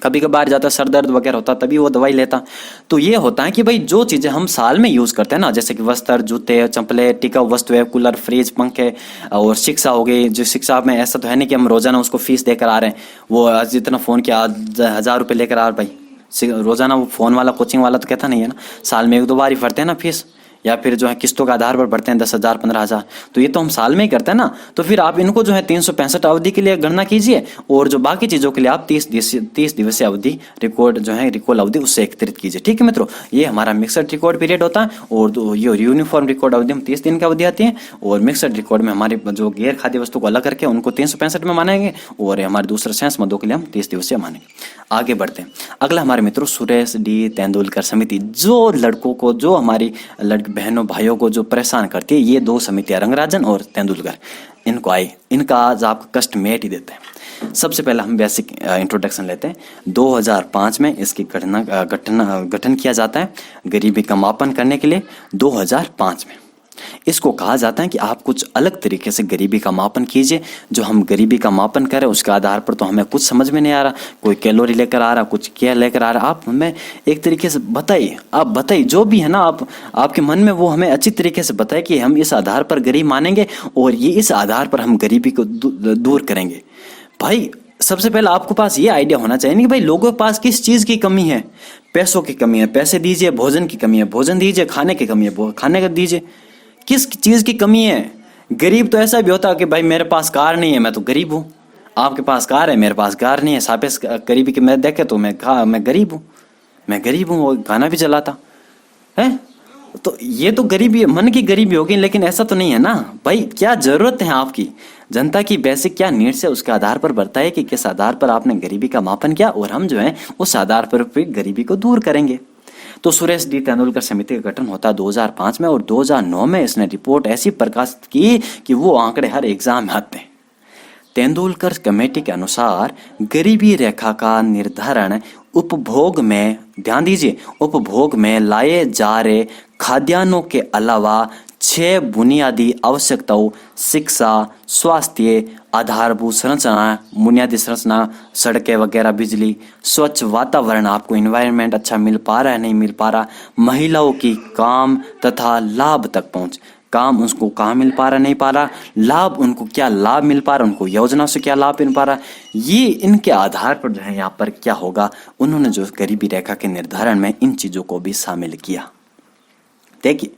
कभी कभार जाता सर दर्द वगैरह होता तभी वो दवाई लेता। तो ये होता है कि भाई जो चीज़ें हम साल में यूज़ करते हैं ना, जैसे कि वस्त्र, जूते, चप्पलें, टिकाऊ वस्तुएं, कूलर, फ्रिज, पंखे और शिक्षा हो गई। जो शिक्षा में ऐसा तो है नहीं कि हम रोजाना उसको फीस देकर आ रहे हैं। वो आज जितना फ़ोन किया 1000 रुपये लेकर आ रहे भाई, रोजाना वो फ़ोन वाला कोचिंग वाला तो कहता नहीं है ना, साल में 1-2 बार ही भरते हैं ना फीस, या फिर जो है किस्तों का आधार पर बढ़ते हैं 10,000 15,000। तो ये तो हम साल में ही करते हैं ना। तो फिर आप इनको जो है 365 अवधि के लिए गणना कीजिए, और जो बाकी चीज़ों के लिए आप 30 दिवसीय अवधि रिकॉर्ड जो है रिकॉल अवधि उससे एकत्रित कीजिए। ठीक है मित्रों, ये हमारा मिक्सड रिकॉर्ड पीरियड होता है। और ये यूनिफॉर्म रिकॉर्ड अवधि हम 30 दिन की अवधि आती है, और मिक्सड रिकॉर्ड में हमारी जो गैर खाद्य वस्तु को अलग करके उनको 365 में मानेंगे, और हमारे दूसरे शेष मदों के लिए हम 30 दिवसीय मानेंगे। आगे बढ़ते हैं। अगला हमारे मित्रों सुरेश डी तेंदुलकर समिति, जो लड़कों को, जो हमारी लड़की बहनों भाइयों को जो परेशान करती है, ये 2 समितियां रंगराजन और तेंदुलकर, इनको आई, इनका आज आपको कष्ट मेट ही देते हैं। सबसे पहले हम बेसिक इंट्रोडक्शन लेते हैं। 2005 में इसकी गठन किया जाता है गरीबी का मापन करने के लिए। 2005 में इसको कहा जाता है कि आप कुछ अलग तरीके से गरीबी का मापन कीजिए। जो हम गरीबी का मापन करें उसके आधार पर तो हमें कुछ समझ में नहीं आ रहा, कोई कैलोरी लेकर आ रहा, कुछ क्या लेकर आ रहा, आप हमें एक तरीके से बताइए। आप बताइए जो भी है ना, आपके मन में वो हमें अच्छी तरीके से बताइए कि हम इस आधार पर गरीब मानेंगे और ये इस आधार पर हम गरीबी को दूर करेंगे। भाई सबसे पहले आपके पास ये आइडिया होना चाहिए कि भाई लोगों के पास किस चीज़ की कमी है। पैसों की कमी है, पैसे दीजिए। भोजन की कमी है, भोजन दीजिए। खाने की कमी है, खाने का दीजिए। किस चीज़ की कमी है? गरीब तो ऐसा भी होता है कि भाई मेरे पास कार नहीं है, मैं तो गरीब हूँ। आपके पास कार है, मेरे पास कार नहीं है। सापेक्ष गरीबी के मैं देखे तो मैं गरीब हूँ, मैं गरीब हूँ। वो गाना भी चलाता है। तो ये तो गरीबी, मन की गरीबी होगी, लेकिन ऐसा तो नहीं है ना भाई। क्या जरूरत है आपकी, जनता की बेसिक क्या नीड्स है, उसके आधार पर बताइए कि किस आधार पर आपने गरीबी का मापन किया, और हम जो है उस आधार पर फिर गरीबी को दूर करेंगे। तो सुरेश डी तेंदुलकर समिति का गठन होता है 2005 में, और 2009 में इसने रिपोर्ट ऐसी प्रकाशित की कि वो आंकड़े हर एग्जाम में आते हैं। तेंदुलकर कमेटी के अनुसार गरीबी रेखा का निर्धारण उपभोग में, ध्यान दीजिए, उपभोग में लाए जा रहे खाद्यान्नों के अलावा 6 बुनियादी आवश्यकताओं, शिक्षा, स्वास्थ्य, आधारभूत संरचना, बुनियादी संरचना, सड़कें वगैरह, बिजली, स्वच्छ वातावरण, आपको इन्वायरमेंट अच्छा मिल पा रहा है नहीं मिल पा रहा, महिलाओं की काम तथा लाभ तक पहुंच, काम उसको कहाँ मिल पा रहा नहीं पा रहा, लाभ उनको क्या लाभ मिल पा रहा, उनको योजना से क्या लाभ मिल पा रहा, ये इनके आधार पर जो है यहाँ पर क्या होगा, उन्होंने जो गरीबी रेखा के निर्धारण में इन चीज़ों को भी शामिल किया। देखिए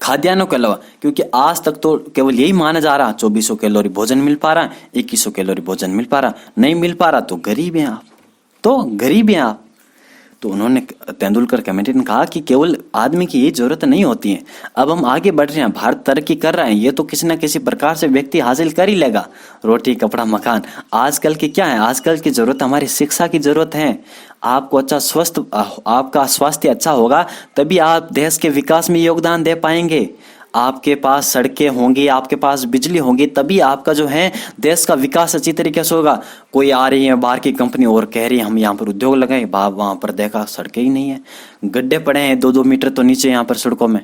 खाद्यान्नों के अलावा, क्योंकि आज तक तो केवल यही माना जा रहा 2400 कैलोरी भोजन मिल पा रहा, 2100 कैलोरी भोजन मिल पा रहा, नहीं मिल पा रहा तो गरीब हैं आप, तो गरीब हैं आप। तो उन्होंने, तेंदुलकर कमेटी ने कहा कि केवल आदमी की ये जरूरत नहीं होती है। अब हम आगे बढ़ रहे हैं, भारत तरक्की कर रहा है, ये तो किसी न किसी प्रकार से व्यक्ति हासिल कर ही लेगा, रोटी कपड़ा मकान। आजकल की क्या है, आजकल की जरूरत हमारी शिक्षा की जरूरत है। आपको अच्छा स्वस्थ, आपका स्वास्थ्य अच्छा होगा तभी आप देश के विकास में योगदान दे पाएंगे। आपके पास सड़कें होंगी, आपके पास बिजली होगी, तभी आपका जो है देश का विकास अच्छी तरीके से होगा। कोई आ रही है बाहर की कंपनी और कह रही है हम यहाँ पर उद्योग लगाए, वहाँ पर देखा सड़कें ही नहीं है, गड्ढे पड़े हैं 2-2 मीटर तो नीचे यहाँ पर सड़कों में,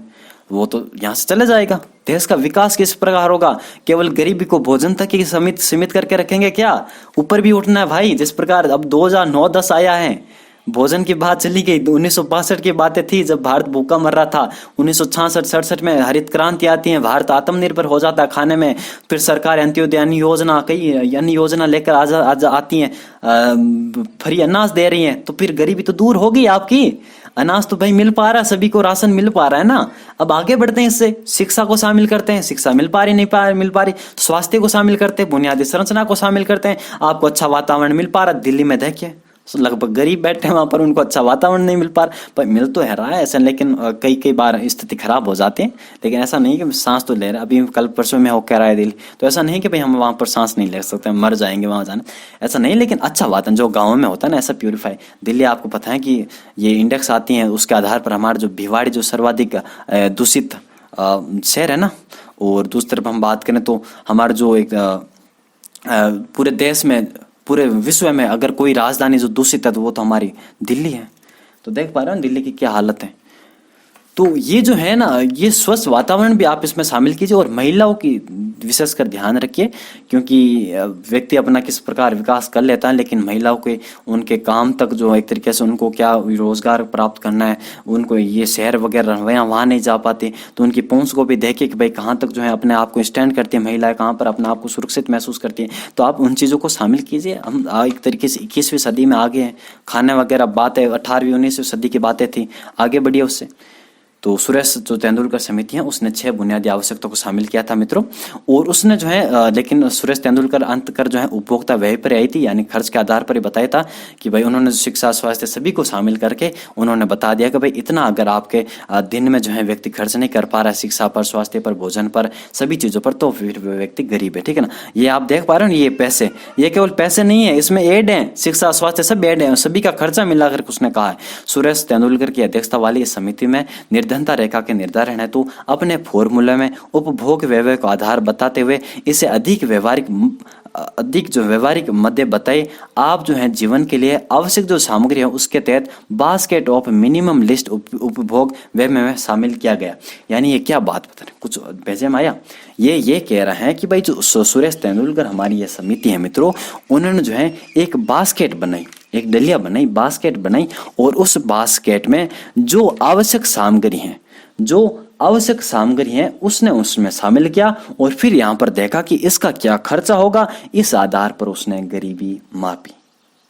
वो तो यहाँ से चले जाएगा। देश का विकास किस प्रकार होगा? केवल गरीबी को भोजन तक ही सीमित करके रखेंगे क्या? ऊपर भी उठना है भाई। जिस प्रकार अब 2009-10 आया है, भोजन की बात चली गई, 1962 की बातें थी जब भारत भूखा मर रहा था। 1966-67 में हरित क्रांति आती है, भारत आत्मनिर्भर हो जाता है खाने में। फिर सरकार अंत्योदय अन्न योजना, कई अन्य योजना लेकर आती हैं, फ्री अनाज दे रही हैं, तो फिर गरीबी तो दूर होगी आपकी। अनाज तो भाई मिल पा रहा है, सभी को राशन मिल पा रहा है ना। अब आगे बढ़ते हैं, इससे शिक्षा को शामिल करते हैं, शिक्षा मिल पा रही नहीं मिल पा रही, स्वास्थ्य को शामिल करते हैं, बुनियादी संरचना को शामिल करते हैं, आपको अच्छा वातावरण मिल पा रहा है। दिल्ली में देखिए लगभग गरीब बैठे हैं वहाँ पर, उनको अच्छा वातावरण नहीं मिल पा रहा, पर मिल तो है रहा है ऐसा, लेकिन कई कई बार स्थिति खराब हो जाती है। लेकिन ऐसा नहीं कि सांस तो ले रहे, अभी कल परसों में होकर आया दिल्ली, तो ऐसा नहीं कि भाई हम वहाँ पर सांस नहीं ले सकते, मर जाएंगे वहाँ जाना, ऐसा नहीं। लेकिन अच्छा वातावरण जो गाँव में होता है ना, ऐसा प्यूरीफाई। दिल्ली आपको पता है कि ये इंडेक्स आती है, उसके आधार पर हमारा जो भिवाड़ी जो सर्वाधिक दूषित शहर है ना, और दूसरी तरफ हम बात करें तो हमारा जो एक पूरे देश में, पूरे विश्व में अगर कोई राजधानी जो दूषित है तो वो तो हमारी दिल्ली है। तो देख पा रहे हो दिल्ली की क्या हालत है। तो ये जो है ना, ये स्वस्थ वातावरण भी आप इसमें शामिल कीजिए, और महिलाओं की विशेषकर ध्यान रखिए, क्योंकि व्यक्ति अपना किस प्रकार विकास कर लेता है, लेकिन महिलाओं के उनके काम तक जो एक तरीके से उनको क्या रोजगार प्राप्त करना है, उनको ये शहर वगैरह वहाँ नहीं जा पाते, तो उनकी पहुंच को भी देखिए कि भाई कहाँ तक जो है अपने आप को स्टैंड करती है महिलाएं, कहाँ पर अपने आप को सुरक्षित महसूस करती हैं। तो आप उन चीज़ों को शामिल कीजिए। हम एक तरीके से 21वीं सदी में आगे हैं, खाने वगैरह बातें 18वीं 19वीं सदी की बातें थी, आगे बढ़िए उससे। तो सुरेश जो तेंदुलकर समिति है उसने 6 बुनियादी आवश्यकताओं को शामिल किया था मित्रों, और उसने जो है लेकिन सुरेश तेंदुलकर अंत कर जो है उपभोक्ता व्यय पर आई थी, यानी खर्च के आधार पर ही बताया था कि भाई उन्होंने शिक्षा स्वास्थ्य सभी को शामिल करके उन्होंने बता दिया कि भाई इतना अगर आपके दिन में जो है व्यक्ति खर्च नहीं कर पा रहा है शिक्षा पर, स्वास्थ्य पर, भोजन पर, सभी चीज़ों पर, तो फिर व्यक्ति गरीब है। ठीक है ना, ये आप देख पा रहे हो, ये पैसे, ये केवल पैसे नहीं है, इसमें एड है, शिक्षा स्वास्थ्य सब एड है, सभी का खर्चा मिलाकर उसने कहा है। सुरेश तेंदुलकर की अध्यक्षता वाली इस समिति में निर्धनता रेखा के निर्धारण है तो अपने फॉर्मूले में उपभोग व्यय को आधार बताते हुए इसे अधिक जो व्यवहारिक मध्य बताए। आप जो है जीवन के लिए आवश्यक जो सामग्री है उसके तहत बास्केट ऑफ मिनिमम लिस्ट उपभोग व्यय में शामिल किया गया। यानी ये क्या बात बता रहे, कुछ भेजे माया, ये कह रहा है कि भाई जो सुरेश तेंदुलकर हमारी ये समिति है मित्रों, उन्होंने जो है एक बास्केट बनाई, एक डलिया बनाई, बास्केट बनाई, और उस बास्केट में जो आवश्यक सामग्री है उसने उसमें शामिल किया, और फिर यहाँ पर देखा कि इसका क्या खर्चा होगा, इस आधार पर उसने गरीबी मापी।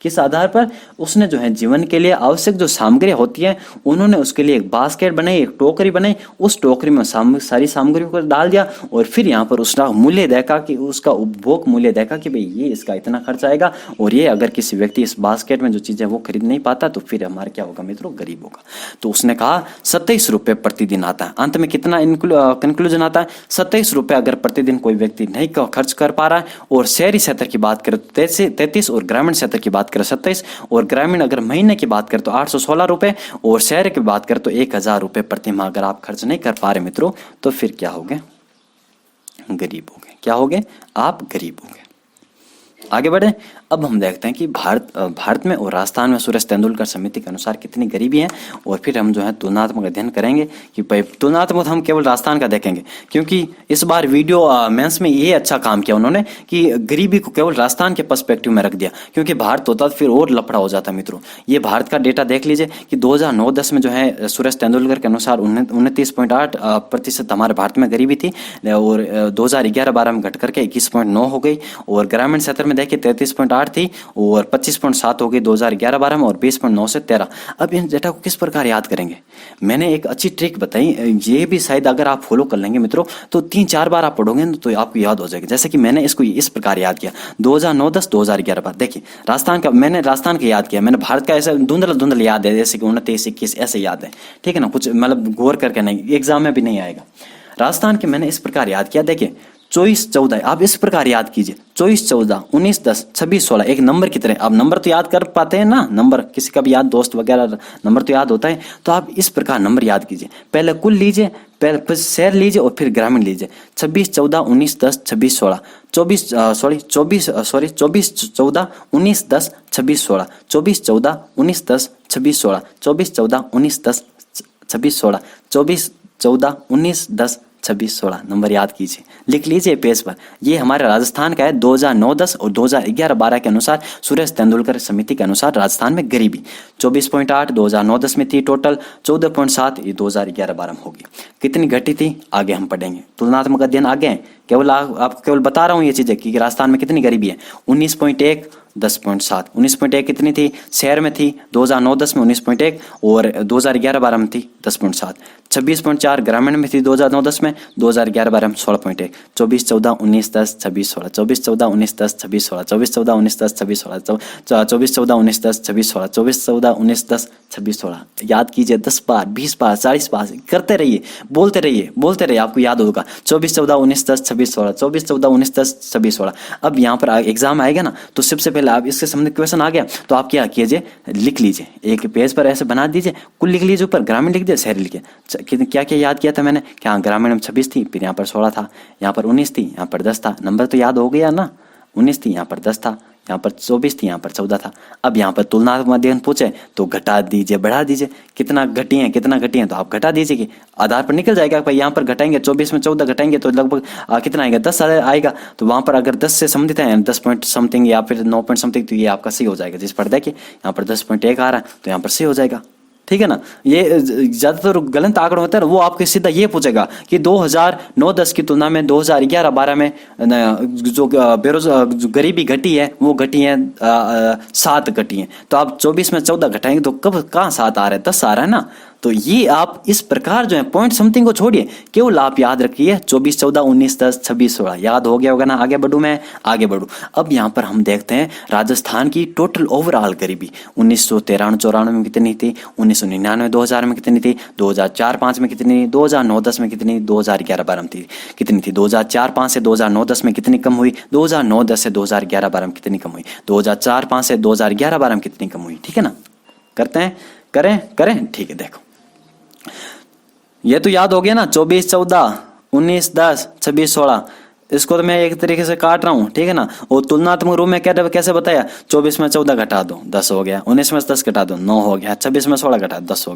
किस आधार पर? उसने जो है जीवन के लिए आवश्यक जो सामग्री होती है उन्होंने उसके लिए एक बास्केट बनाई, एक टोकरी बनाई, उस टोकरी में सारी सामग्री को डाल दिया, और फिर यहाँ पर उसका मूल्य देखा कि उसका उपभोग मूल्य देखा कि भाई ये इसका इतना खर्च आएगा, और ये अगर किसी व्यक्ति इस बास्केट में जो चीज़ें वो खरीद नहीं पाता तो फिर हमारा क्या होगा मित्रों, गरीब होगा। तो उसने कहा 27 रुपये प्रतिदिन आता है। अंत में कितना कंक्लूजन आता है, 27 रुपये अगर प्रतिदिन कोई व्यक्ति नहीं खर्च कर पा रहा है, और शहरी क्षेत्र की बात करें तो 33, और ग्रामीण क्षेत्र की बात करें 27, और ग्रामीण अगर महीने की बात करें तो 816 रुपये, और शहर की बात करें तो 1000 रुपये प्रति माह अगर आप खर्च नहीं कर पा रहे मित्रों, तो फिर क्या हो गए, गरीब हो गए। क्या हो गए, आप गरीब हो गए। आगे बढ़े, अब हम देखते हैं कि भारत में और राजस्थान में सुरेश तेंदुलकर समिति के अनुसार कितनी गरीबी है, और फिर हम जो है तुलनात्मक अध्ययन करेंगे कि भाई तुलनात्मक हम केवल राजस्थान का देखेंगे, क्योंकि इस बार वीडियो मेंस में ये अच्छा काम किया उन्होंने कि गरीबी को केवल राजस्थान के पर्सपेक्टिव में रख दिया, क्योंकि भारत होता तो फिर और लफड़ा हो जाता मित्रों। ये भारत का डेटा देख लीजिए कि 2009-10 में जो है सुरेश तेंदुलकर के अनुसार 29.8% हमारे भारत में गरीबी थी, और 2011-12 में घट करके 21.9 हो गई, और ग्रामीण क्षेत्र में देखिए 33.8 थी, और 25.7 हो गई 2011-12 में, और 20.9 से 13। अब इन डेटा को किस प्रकार याद करेंगे, मैंने एक अच्छी ट्रिक बताई, ये भी शायद अगर आप फॉलो कर लेंगे मित्रों तो 3-4 बार आप पढ़ोगे तो आपको याद हो जाएगा। जैसे कि मैंने इसको इस प्रकार याद किया 2009-10, 2011-12। देखिए मैंने राजस्थान का याद किया, मैंने भारत का ऐसा धुंधल याद है, जैसे कि 29-21 ऐसे याद है, ठीक है ना, कुछ मतलब गौर करके नहीं, एग्जाम में भी नहीं आएगा। राजस्थान के मैंने इस प्रकार याद किया, देखिए 24-14 आप इस प्रकार याद कीजिए, 24-14, 19-10, 26-16, एक नंबर की तरह। आप नंबर तो याद कर पाते हैं ना, नंबर किसी का भी याद, दोस्त वगैरह नंबर तो याद होता है, तो आप इस प्रकार नंबर याद कीजिए। पहले कुल लीजिए, पहले शहर लीजिए, और फिर ग्रामीण लीजिए। 26-14, 19-10, 26-16, 24-14, 19-10, 26-16, 24-14, 19-10, 26-16, 24-14, 19-10, 26-16, 24-14, 19-10, 26-16 नंबर याद कीजिए, लिख लीजिए पेज पर। ये हमारे राजस्थान का है 2009-10 और 2011-12 के अनुसार सुरेश तेंदुलकर समिति के अनुसार राजस्थान में गरीबी 24.8 2009-10 में थी, टोटल 14.7 ये 2011-12 में होगी। कितनी घटी थी आगे हम पढ़ेंगे, तुलनात्मक अध्ययन आगे हैं, केवल आपको केवल बता रहा हूँ ये चीजें कि राजस्थान में कितनी गरीबी है। 19.1 10.7। 19.1 कितनी थी, शहर में थी 2009-10 में 19.1 और 2011-12 में थी 10.7। 26.4 ग्रामीण में थी 2009-10 में, 2011-12 में 16.1। 24-14-19-10 26-16, 24-14-19-10 26-16, 24-14-19-10 26-16, 24-14-19-10 26-16, 24-14-19-10 26-16। याद कीजिए 10 बार, 20 बार, 40 बार करते रहिए, बोलते रहिए, आपको याद होगा। 24-14-19-10 26-16, 24-14-19-10 26-16। अब यहाँ पर एग्जाम आएगा ना, तो सबसे पहले आप इससे संबंधित क्वेश्चन आ गया तो आप क्या कीजिए, लिख लीजिए, एक पेज पर ऐसे बना दीजिए, कुल लिख लीजिए, ऊपर ग्रामीण लिख दिया, शहर लिखिए। क्या क्या याद किया था मैंने, क्या ग्रामीण में 26 थी, फिर यहाँ पर 16 था, यहाँ पर 19 थी, यहाँ पर 10 था, नंबर तो याद हो गया ना, 19 थी, यहाँ पर 10 था, यहाँ पर 24 थी, यहाँ पर 14 था। अब यहाँ पर तुलनात्मक अध्ययन पूछे तो घटा दीजिए, बढ़ा दीजिए, कितना घटी है तो आप घटा दीजिए, कि आधार पर निकल जाएगा। भाई यहाँ पर घटाएंगे, 24 में 14 घटाएंगे तो लगभग कितना आएगा, 10 आएगा। तो वहाँ पर अगर 10 से संबंधित है 10 पॉइंट समथिंग या फिर 9 पॉइंट समथिंग, तो ये आपका सही हो जाएगा। जिस पर देखिए यहाँ पर 10.1 आ रहा है तो यहाँ पर सही हो जाएगा, ठीक है ना। ये ज्यादातर गलत आंकड़ा होता है ना, वो आपके सीधा ये पूछेगा कि 2009-10 की तुलना में 2011-12 में जो जो गरीबी घटी है वो घटी है 7 घटी है। तो आप 24 में 14 घटाएंगे तो कब कहाँ 7 आ रहा है, 10 आ रहा है ना। तो ये आप इस प्रकार जो है पॉइंट समथिंग को छोड़िए, केवल आप याद रखिए 24-14-19-10 26-16। याद हो गया होगा ना। आगे बढ़ूं मैं, आगे बढ़ूं। अब यहाँ पर हम देखते हैं राजस्थान की टोटल ओवरऑल गरीबी 1993-94 में कितनी थी, 1999-2000 में कितनी थी, 2004-05 में कितनी, 2009-10 में कितनी, 2011-12 में थी कितनी थी, 2004-05 से 2009-10 में कितनी कम हुई, 2009-10 से 2011-12 में कितनी कम हुई, 2004-05 से 2011-12 में कितनी कम हुई, ठीक है ना। करते हैं, करें, ठीक है। देखो ये तो याद हो गया ना, 24-14-19-10 26-16। इसको तो मैं एक तरीके से काट रहा हूँ, ठीक है ना। और तुलनात्मक रूप में कैसे बताया, 24 में 14 घटा दो 10 हो गया, 19 में 10 घटा दो 9 हो गया, 26 में 16 घटा दो 10 हो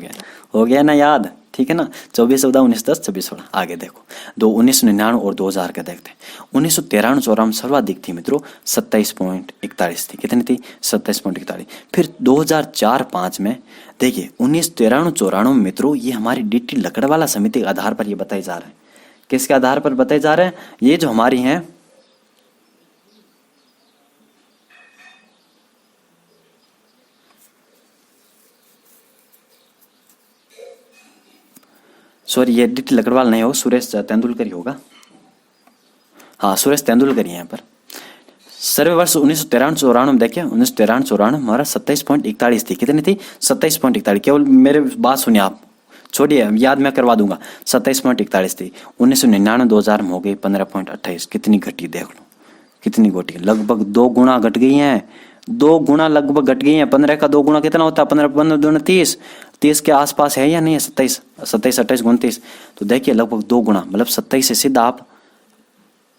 गया ना याद, ठीक है ना। 24-14-19-10 26-16। आगे देखो 1999 और 2000 का देखते हैं। 1993-94 सर्वाधिक थी मित्रों 27.41 थी, कितनी थी, 27.41। फिर 2004-05 में देखिए 1993-94 में मित्रों ये हमारी डीटी लकड़वाला समिति के आधार पर ये बताए जा रहे हैं। किसके आधार पर बताए जा रहे हैं, ये जो हमारी हैं सॉरी ये डीटी लकड़वाल नहीं हो, सुरेश तेंदुलकर ही होगा, हाँ सुरेश तेंदुलकर ही यहाँ पर। सर्वे वर्ष 1993-94 में देखिए 1993-94 में हमारा 27.41 थी, कितनी थी, 27.41। केवल मेरे बात सुनिए आप, छोड़िए याद मैं करवा दूंगा, 27.41 थी। 1999-2000 में हो गई 15.28, कितनी घटी देख लो, कितनी घटी, लगभग 2 गुना घट गई हैं, 2 गुना लगभग घट गई हैं। 15 का 2 गुना कितना होता है, 15 दूना 30, 30 के आसपास है या नहीं है, 27 28 29। तो देखिए लगभग 2 गुना, मतलब 27 से सीधा आप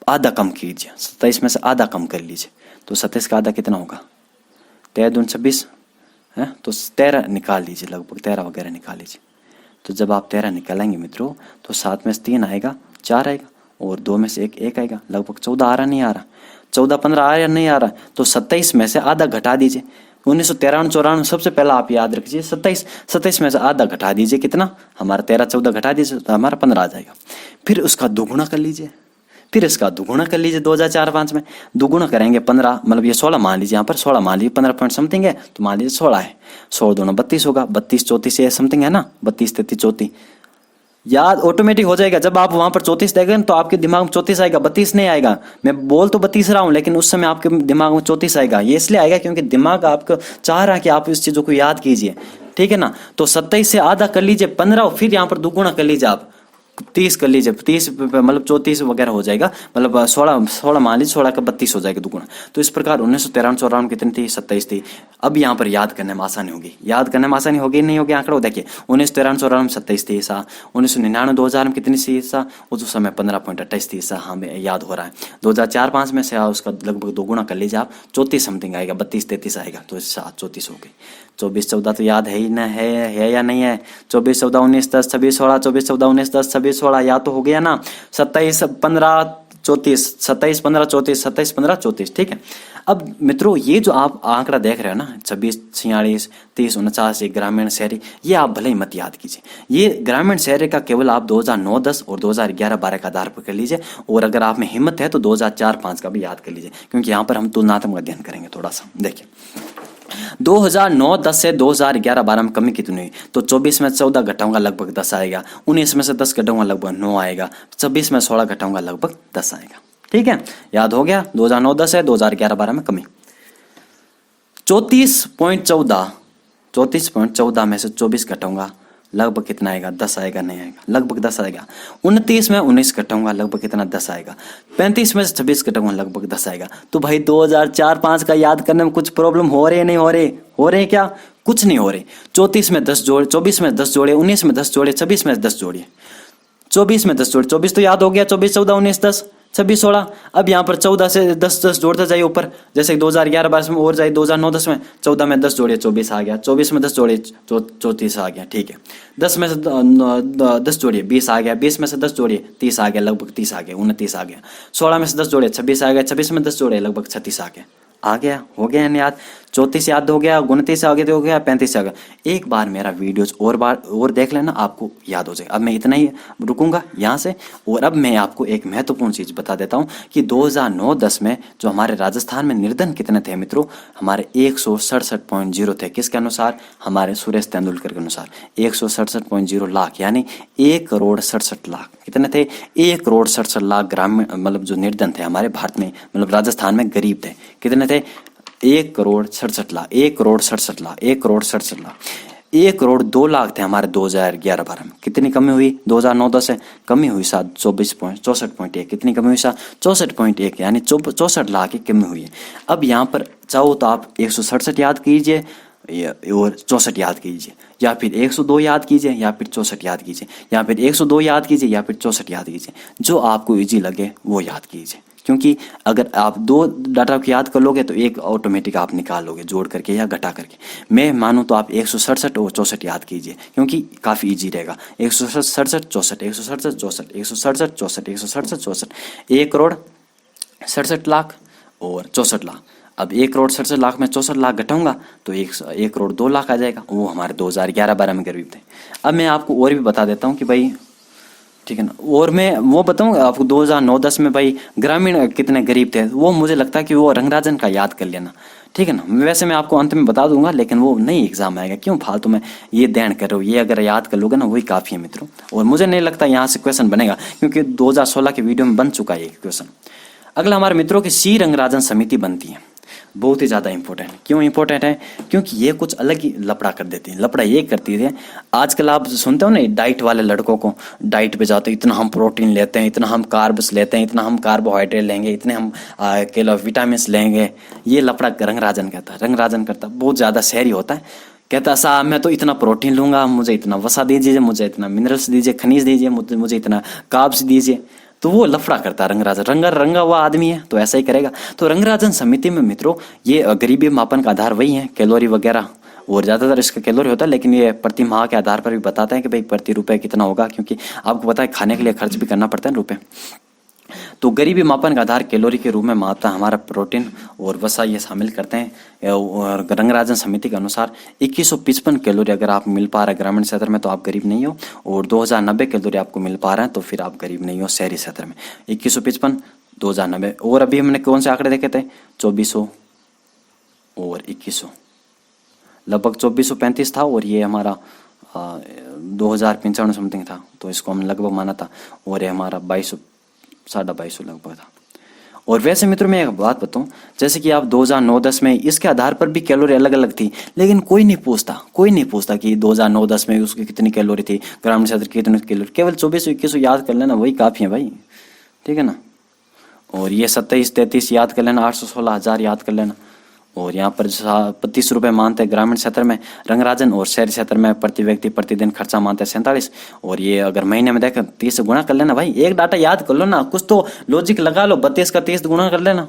आधा कम कीजिए, 27 में से आधा कम कर लीजिए, तो 27 का आधा कितना होगा, 13 दून 26 है, तो 13 निकाल लीजिए, लगभग 13 वगैरह निकाल लीजिए। तो जब आप 13 निकालेंगे मित्रों तो 7 में से 3 आएगा, 4 आएगा, और 2 में से 1 आएगा, लगभग 14 आ रहा नहीं आ रहा, 14-15 आ रहा नहीं आ रहा, तो 27 में से आधा घटा दीजिए। 1993-94 सबसे पहला आप याद रखिए 27 में से आधा घटा दीजिए, कितना हमारा 13-14 घटा दीजिए तो हमारा 15 आ जाएगा। फिर उसका दोगुना कर लीजिए, फिर इसका दुगुना कर लीजिए 2004-05 में, दुगुना करेंगे 15, मतलब ये 16 मान लीजिए, यहाँ पर 16 मान लीजिए, 15 पॉइंट समथिंग है तो मान लीजिए 16 है, 16 दूना 32 होगा, 32-34 ये समथिंग है ना, 32-33-34 याद ऑटोमेटिक हो जाएगा। जब आप वहां पर 34 देखेंगे तो आपके दिमाग में 34 आएगा, 32 नहीं आएगा। मैं बोल तो 32 रहा हूँ लेकिन उस समय आपके दिमाग में 34 आएगा, ये इसलिए आएगा क्योंकि दिमाग आपको चाह रहा है कि आप इस चीजों को याद कीजिए, ठीक है ना। तो 27 से आधा कर लीजिए 15, फिर यहाँ पर दुगुना कर लीजिए आप 30 कर लीजिए, 30 मतलब 34 वगैरह हो जाएगा, मतलब 16 मान लीजिए, 16 का 32 हो जाएगा दुगुना। तो इस प्रकार 1993-94 कितनी थी, 27 थी। अब यहाँ पर याद करने में आसानी होगी, याद करने में आसानी होगी नहीं होगी, आंकड़ा देखिए 1993-94 में 27 थी सा, 1999-2000 में कितनी सी सा, उस समय 15.28 थी सा, हमें याद हो रहा है। 2004-05 में से उसका लगभग दोगुना कर लीजिए आप, 34 समथिंग आएगा, 32-33 आएगा, तो 34 हो गई। 24-14 तो याद है ही ना, है या नहीं है, 24-14-19-10 26-16, 24-14-19-10 26-16 याद तो हो गया ना। 27-15 34, 27 15 34, 27 15 34, ठीक है। अब मित्रों ये जो आप आंकड़ा देख रहे हो ना 26 46 30 49, ये ग्रामीण शहरी, ये आप भले ही मत याद कीजिए। ये ग्रामीण शहरी का केवल आप 2009-10 और 2011-12 का आधार पर कर लीजिए, और अगर आप में हिम्मत है तो 2004-5 का भी याद कर लीजिए, क्योंकि यहाँ पर हम तुलनात्मक अध्ययन करेंगे थोड़ा सा। देखिए 2009-10 से 2011-12 में कमी कितनी हुई, तो 24 में 14 घटाऊंगा लगभग 10 आएगा, 19 में से 10 घटाऊंगा लगभग 9 आएगा, 26 में 16 घटाऊंगा लगभग 10 आएगा, ठीक है। याद हो गया। 2009-10 है, 2011-12 में कमी। 34.14 में से 24 घटाऊंगा लगभग कितना आएगा, 10 आएगा, नहीं आएगा, लगभग 10 आएगा। 29 में 19 घटाऊंगा लगभग कितना, 10 आएगा। 35 में से 26 घटाऊंगा लगभग 10 आएगा। तो भाई 2004-5 का याद करने में कुछ प्रॉब्लम हो रहे नहीं हो रहे क्या, कुछ नहीं हो रहे। 34 में 10 जोड़े, 24 में 10 जोड़े, 19 में 10 जोड़े, 26 में 10 जोड़िए। 24 में 10 जोड़े, 24 तो याद हो गया, 24 14 19 10 26 16। अब यहाँ पर 14 से 10 जोड़ते जाइए ऊपर, जैसे 2011-12 में और जाइए 2009-10 में, 14 में 10 जोड़िए 24 आ गया, 24 में 10 जोड़िए 34 आ गया, ठीक है। 10 में से 10 जोड़िए 20 आ गया, 20 में से 10 जोड़िए 30 आ गया, लगभग 30 आ गया, 29 आ गया। 16 में से 10 जोड़िए 26 आ गया, 26 में 10 जोड़िए लगभग 36 आ गया, हो गया याद। 34 याद हो गया, 29 आगे हो गया, 35 आ गया। एक बार मेरा वीडियोज और देख लेना, आपको याद हो जाएगा। अब मैं इतना ही रुकूंगा यहाँ से, और अब मैं आपको एक महत्वपूर्ण चीज़ बता देता हूँ कि 2009-10 में जो हमारे राजस्थान में निर्धन कितने थे मित्रों, हमारे 167.0 थे। किसके अनुसार, हमारे सुरेश तेंदुलकर के अनुसार 167.0 लाख, यानी 1,67,00,000 कितने थे, 1,67,00,000 ग्रामीण, मतलब जो निर्धन थे हमारे भारत में, मतलब राजस्थान में गरीब थे। कितने थे, 1,67,00,000, 1,67,00,000, 1,67,00,000, 1,02,00,000 थे हमारे 2011-12 में। कितनी कमी हुई 2009-10 से, कमी हुई 64.1। कितनी कमी हुई 64.1, यानी 64 लाख की कमी हुई है। अब यहाँ पर चाहो तो आप 167 याद कीजिए और 64 याद कीजिए, या फिर 102 याद कीजिए, या फिर 64 याद कीजिए, या फिर 102 याद कीजिए, या फिर 64 याद कीजिए। जो आपको इजी लगे वो याद कीजिए, क्योंकि अगर आप 2 डाटा को याद कर लोगे तो एक ऑटोमेटिक आप निकाल लोगे जोड़ करके या घटा करके। मैं मानूं तो आप 167 और 64 याद कीजिए, क्योंकि काफ़ी इजी रहेगा। 167 64, 167 64, 167 64, 167 64, 1,67,00,000 और 64 लाख। अब 1,67,00,000 में 64 लाख घटाऊंगा तो 1,02,00,000 आ जाएगा। वो हमारे 2011-12 में गरीब थे। अब मैं आपको और भी बता देता हूँ कि भाई, ठीक है ना, और मैं वो बताऊंगा आपको 2009-10 में भाई ग्रामीण कितने गरीब थे। वो मुझे लगता है कि वो रंगराजन का याद कर लेना, ठीक है ना। वैसे मैं आपको अंत में बता दूंगा, लेकिन वो नहीं एग्जाम आएगा, क्यों फालतू में ये दैन कर रहे हो। ये अगर याद कर लोगे ना वही काफ़ी है मित्रों, और मुझे नहीं लगता यहाँ से क्वेश्चन बनेगा, क्योंकि 2016 के वीडियो में बन चुका है ये क्वेश्चन। अगला हमारे मित्रों की सी रंगराजन समिति बनती है, बहुत ही ज़्यादा इंपॉर्टेंट है। क्यों इंपॉर्टेंट है, क्योंकि ये कुछ अलग ही लफड़ा कर देती है। लफड़ा ये करती है, आजकल आप सुनते हो ना डाइट वाले लड़कों को, डाइट पे जाते हैं, इतना हम प्रोटीन लेते हैं, इतना हम कार्ब्स लेते हैं, इतना हम कार्बोहाइड्रेट लेंगे, इतने हम किलो विटामिन लेंगे। ये लफड़ा रंगराजन कहता है, रंगराजन करता है, बहुत ज़्यादा शहरी होता है। कहता है साहब मैं तो इतना प्रोटीन लूँगा, मुझे इतना वसा दीजिए, मुझे इतना मिनरल्स दीजिए, खनिज दीजिए, मुझे इतना कार्ब्स दीजिए। तो वो लफड़ा करता है रंगराजन, रंगा हुआ आदमी है तो ऐसा ही करेगा। तो रंगराजन समिति में मित्रों ये गरीबी मापन का आधार वही है, कैलोरी वगैरह, और ज़्यादातर इसका कैलोरी होता है, लेकिन ये प्रति माह के आधार पर भी बताते हैं कि भाई प्रति रुपए कितना होगा, क्योंकि आपको पता है खाने के लिए खर्च भी करना पड़ता है रुपए। तो गरीबी मापन का आधार कैलोरी के रूप में मापता हमारा प्रोटीन और वसा ये शामिल करते हैं। और रंगराजन समिति के अनुसार 2155 कैलोरी अगर आप मिल पा रहे हैं ग्रामीण क्षेत्र में तो आप गरीब नहीं हो, और 2090 कैलोरी आपको मिल पा रहे हैं तो फिर आप गरीब नहीं हो शहरी क्षेत्र में। 2155 2090, और अभी हमने कौन से आंकड़े देखे थे, 2400 और 2100, लगभग 2435 था, और ये हमारा 2095 समथिंग था, तो इसको हमने लगभग माना था, और ये हमारा 2200 2250 लगभग था। और वैसे मित्रों मैं एक बात बताऊं, जैसे कि आप 2009-10 में इसके आधार पर भी कैलोरी अलग अलग थी, लेकिन कोई नहीं पूछता कि 2009-10 में उसकी कितनी कैलोरी थी, ग्रामीण क्षेत्र की कितनी कैलोरी। केवल 2400-2100 याद कर लेना, वही काफ़ी है भाई, ठीक है ना। और ये 27-33 याद कर लेना, 816,000 याद कर लेना। और यहाँ पर 25 रुपये मानते हैं ग्रामीण क्षेत्र में रंगराजन, और शहरी क्षेत्र में प्रति व्यक्ति प्रतिदिन खर्चा मानते हैं 47। और ये अगर महीने में देखें 30 से गुणा कर लेना भाई, एक डाटा याद कर लो ना, कुछ तो लॉजिक लगा लो। 32 का 30 गुणा कर लेना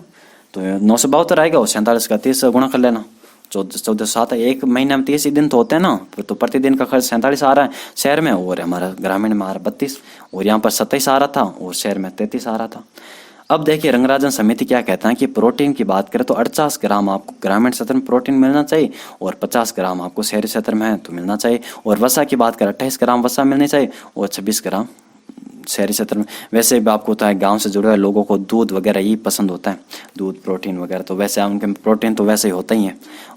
तो 972 आएगा, और 47 का 30 से गुणा कर लेना 1407 है। एक महीने में 30 ही दिन तो होते हैं ना, तो प्रतिदिन का खर्च 47 आ रहा है शहर में, और हमारा ग्रामीण में आ रहा 32, और यहाँ पर 27 आ रहा था और शहर में 33 आ रहा था। अब देखिए रंगराजन समिति क्या कहता है कि प्रोटीन की बात करें तो 48 ग्राम आपको ग्रामीण क्षेत्र में प्रोटीन मिलना चाहिए और 50 ग्राम आपको शहरी क्षेत्र में है तो मिलना चाहिए। और वसा की बात करें 28 ग्राम वसा मिलनी चाहिए और 26 ग्राम शहरी क्षेत्र में। वैसे भी आपको होता है गांव से जुड़े हुए लोगों को दूध वगैरह ही पसंद होता है, दूध प्रोटीन वगैरह, तो वैसे उनके प्रोटीन तो वैसे ही होता ही है।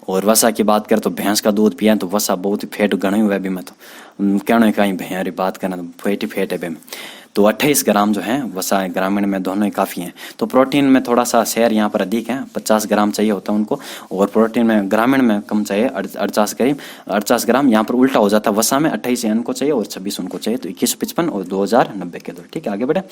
और वसा की बात करें तो भैंस का दूध पिया तो वसा बहुत ही फेट गणी हुआ है भी, मैं तो कहना कहीं भैंस बात करना तो फेट ही फेट है भी। तो 28 ग्राम जो है वसा ग्रामीण में दोनों ही काफ़ी हैं। तो प्रोटीन में थोड़ा सा शेयर यहाँ पर अधिक है, 50 ग्राम चाहिए होता है उनको, और प्रोटीन में ग्रामीण में कम चाहिए 48 ग्राम। यहाँ पर उल्टा हो जाता है, वसा में 28 इनको चाहिए और 26 उनको चाहिए, तो 2155 और 2090 के दो। ठीक है, आगे बढ़े।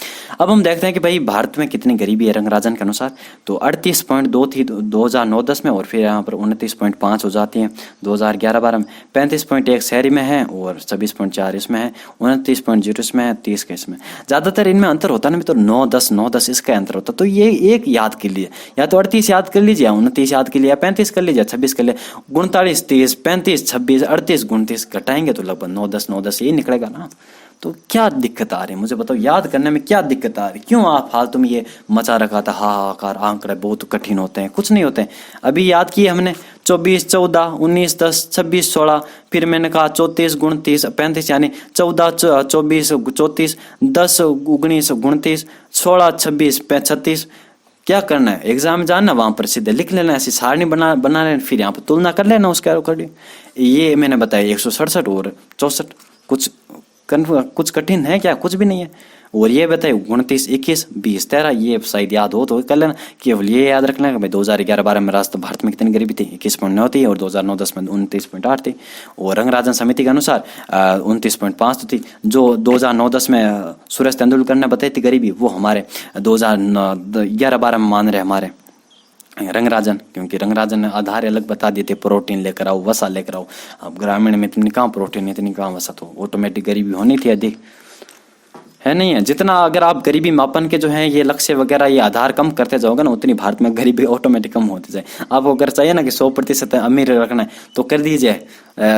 अब हम देखते हैं कि भाई भारत में कितनी गरीबी है रंगराजन के अनुसार। तो 38.2 थी 2009-10 में, और फिर यहाँ पर 29.5 हो जाती है 2011-12 में, 35.1 शहरी में है और 26.4 इसमें है, 29.0 इसमें है, 30 के इसमें। ज्यादातर इनमें अंतर होता है ना, तो 9-10 इसका अंतर होता है। तो ये एक याद कर लीजिए, या तो 38 याद कर लीजिए, 29 याद कर लिया, 35 कर लीजिए, 26 कर लिया, 39, 30, 35, 26, 38, 29 घटाएंगे तो लगभग 9-10 यही निकलेगा ना। तो क्या दिक्कत आ रही है मुझे बताओ, याद करने में क्या दिक्कत आ रही, क्यों आप फालतू में ये मचा रखा था हाहाकार, आंकड़े बहुत कठिन होते हैं, कुछ नहीं होते हैं। अभी याद किए हमने 24, 14, 19, 10, 26, 16, फिर मैंने कहा 34, 29, 35, यानी 14, 24, 34, 10, 19, 29, 16, 26, 36। क्या करना है, एग्जाम जाना वहां पर सीधे लिख लेना, ऐसी सारणी बना लेना, फिर यहाँ पर तुलना कर लेना उसके अकॉर्डिंग। ये मैंने बताया 167 और 64, कुछ कठिन है क्या, कुछ भी नहीं है। और ये बताइए 29, 21, 20, 13, ये शायद याद हो तो कर लेना। केवल ये याद रखना कि भाई 2011-12 में राष्ट्र भारत में कितनी गरीबी थी, 21.9 थी, और 2009-10 में 29.8 थी। और रंगराजन समिति के अनुसार 29.5 थी। जो 2009-10 में सुरेश तेंदुलकर ने बताई थी गरीबी, वो हमारे 2011-12 में मान रहे हमारे रंगराजन, क्योंकि रंगराजन ने आधार अलग बता दिए थे, प्रोटीन लेकर आओ, वसा लेकर आओ। अब ग्रामीण में इतनी कहाँ प्रोटीन, इतनी कहाँ वसा, तो ऑटोमेटिक गरीबी होनी थी अधिक, है नहीं है। जितना अगर आप गरीबी मापन के जो है ये लक्ष्य वगैरह ये आधार कम करते जाओगे ना, उतनी भारत में गरीबी ऑटोमेटिक कम होती जाए। आपको अगर चाहिए ना कि 100% अमीर रखना है तो कर दीजिए,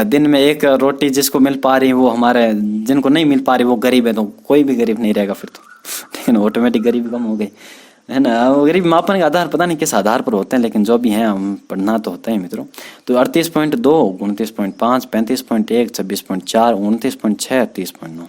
दिन में एक रोटी जिसको मिल पा रही वो हमारे, जिनको नहीं मिल पा रही वो गरीब है, तो कोई भी गरीब नहीं रहेगा फिर तो, लेकिन ऑटोमेटिक गरीबी कम हो गई, है ना। गरीब मापन के आधार पता नहीं किस आधार पर होते हैं, लेकिन जो भी हैं हम पढ़ना तो होता है मित्रों। तो 38.2, 29.5, 35.1, 26.4, 29.6, 30.9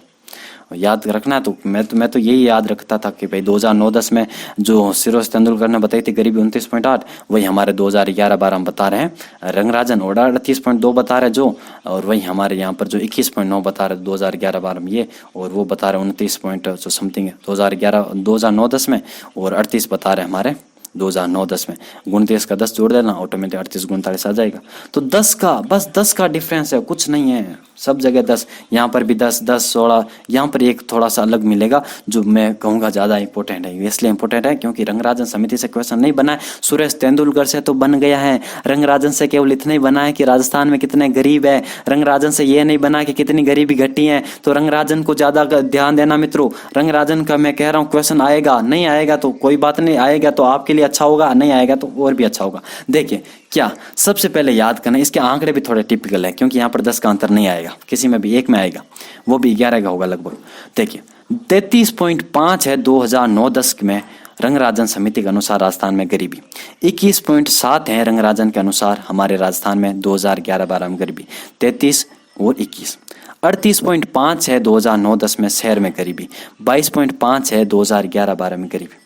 याद रखना है। तो मैं तो यही याद रखता था कि भाई 2009-10 में जो सुरेश तेंदुलकर ने बताई थी गरीबी 29.8, वही हमारे 2011-12 में बता रहे हैं रंगराजन, और 38.2 बता रहे जो, और वही हमारे यहाँ पर जो 21.9 बता रहे 2011-12 में ये, और वो बता रहे 29 पॉइंट जो समथिंग 2009-10 में, और 38 बता रहे हमारे 2009-10 में। 29 का 10 जोड़ देना, ऑटोमेटिक 38 39 आ जाएगा। तो 10 का, बस 10 का डिफरेंस है, कुछ नहीं है, सब जगह 10, यहाँ पर भी 10, 10, 16, यहाँ पर एक थोड़ा सा अलग मिलेगा जो मैं कहूँगा ज़्यादा इंपॉर्टेंट है। इसलिए इंपॉर्टेंट है क्योंकि रंगराजन समिति से क्वेश्चन नहीं बना है, सुरेश तेंदुलकर से तो बन गया है। रंगराजन से केवल इतना ही बना है कि राजस्थान में कितने गरीब है, रंगराजन से ये नहीं बना कि कितनी गरीबी घटी है। तो रंगराजन को ज़्यादा ध्यान देना मित्रों, रंगराजन का मैं कह रहा हूँ क्वेश्चन आएगा, नहीं आएगा तो कोई बात नहीं, आएगा तो आपके लिए अच्छा होगा, नहीं आएगा तो और भी अच्छा होगा। देखिए क्या सबसे पहले याद करना, इसके आंकड़े भी थोड़े टिपिकल है क्योंकि यहाँ पर 10 का अंतर नहीं आएगा, किसी में भी एक में आएगा, वो भी 11 का होगा लगभग। देखिए 33.5 है 2009-10 में रंगराजन समिति के अनुसार राजस्थान में गरीबी, 21.7 है रंगराजन के अनुसार हमारे राजस्थान में 2011-12 में गरीबी, 33 और 21। 38.5 है 2009-10 में शहर में गरीबी, 22.5 है 2011-12 में गरीबी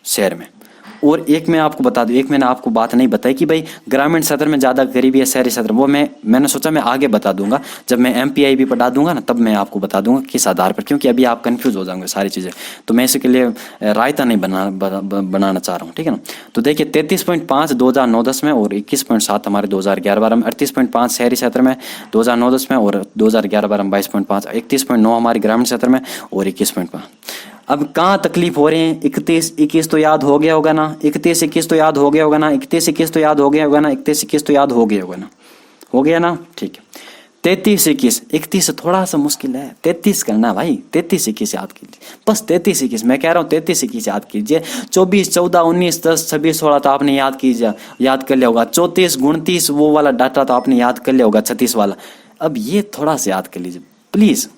शहर में। और एक मैं आपको बता दूं, एक मैंने आपको बात नहीं बताई कि भाई ग्रामीण क्षेत्र में ज़्यादा गरीबी है शहरी क्षेत्र, वो मैंने सोचा मैं आगे बता दूंगा, जब मैं MPI भी पढ़ा दूंगा ना तब मैं आपको बता दूंगा किस आधार पर, क्योंकि अभी आप कंफ्यूज हो जाओगे सारी चीज़ें, तो मैं इसके लिए रायता नहीं बनाना चाह रहा हूँ, ठीक है ना। तो देखिए 33.5 2009-10 में और 21.7 हमारे 2011-12 में, 38.5 शहरी क्षेत्र में 2009-10 में और 2011-12 में 22.5, 31.9 हमारे ग्रामीण क्षेत्र में और 21.5। अब कहाँ तकलीफ हो रहे हैं, 31, 21 तो याद हो गया होगा ना, 31, 21 तो याद हो गया होगा ना, 31, 21 तो याद हो गया होगा ना, 31, 21 तो याद हो गया होगा ना, हो गया ना, ठीक है। 33, 21, 31 थोड़ा सा मुश्किल है, 33 करना भाई, 33, 21 याद कीजिए, बस 33, 21 मैं कह रहा हूँ 33, 21 याद कीजिए। 24, 14, 19, 10, 26, 16 तो आपने याद कीजिए, याद कर लिया होगा। 34, 29 वो वाला डाटा तो आपने याद कर लिया होगा, 36 वाला। अब ये थोड़ा सा याद कर लीजिए प्लीज,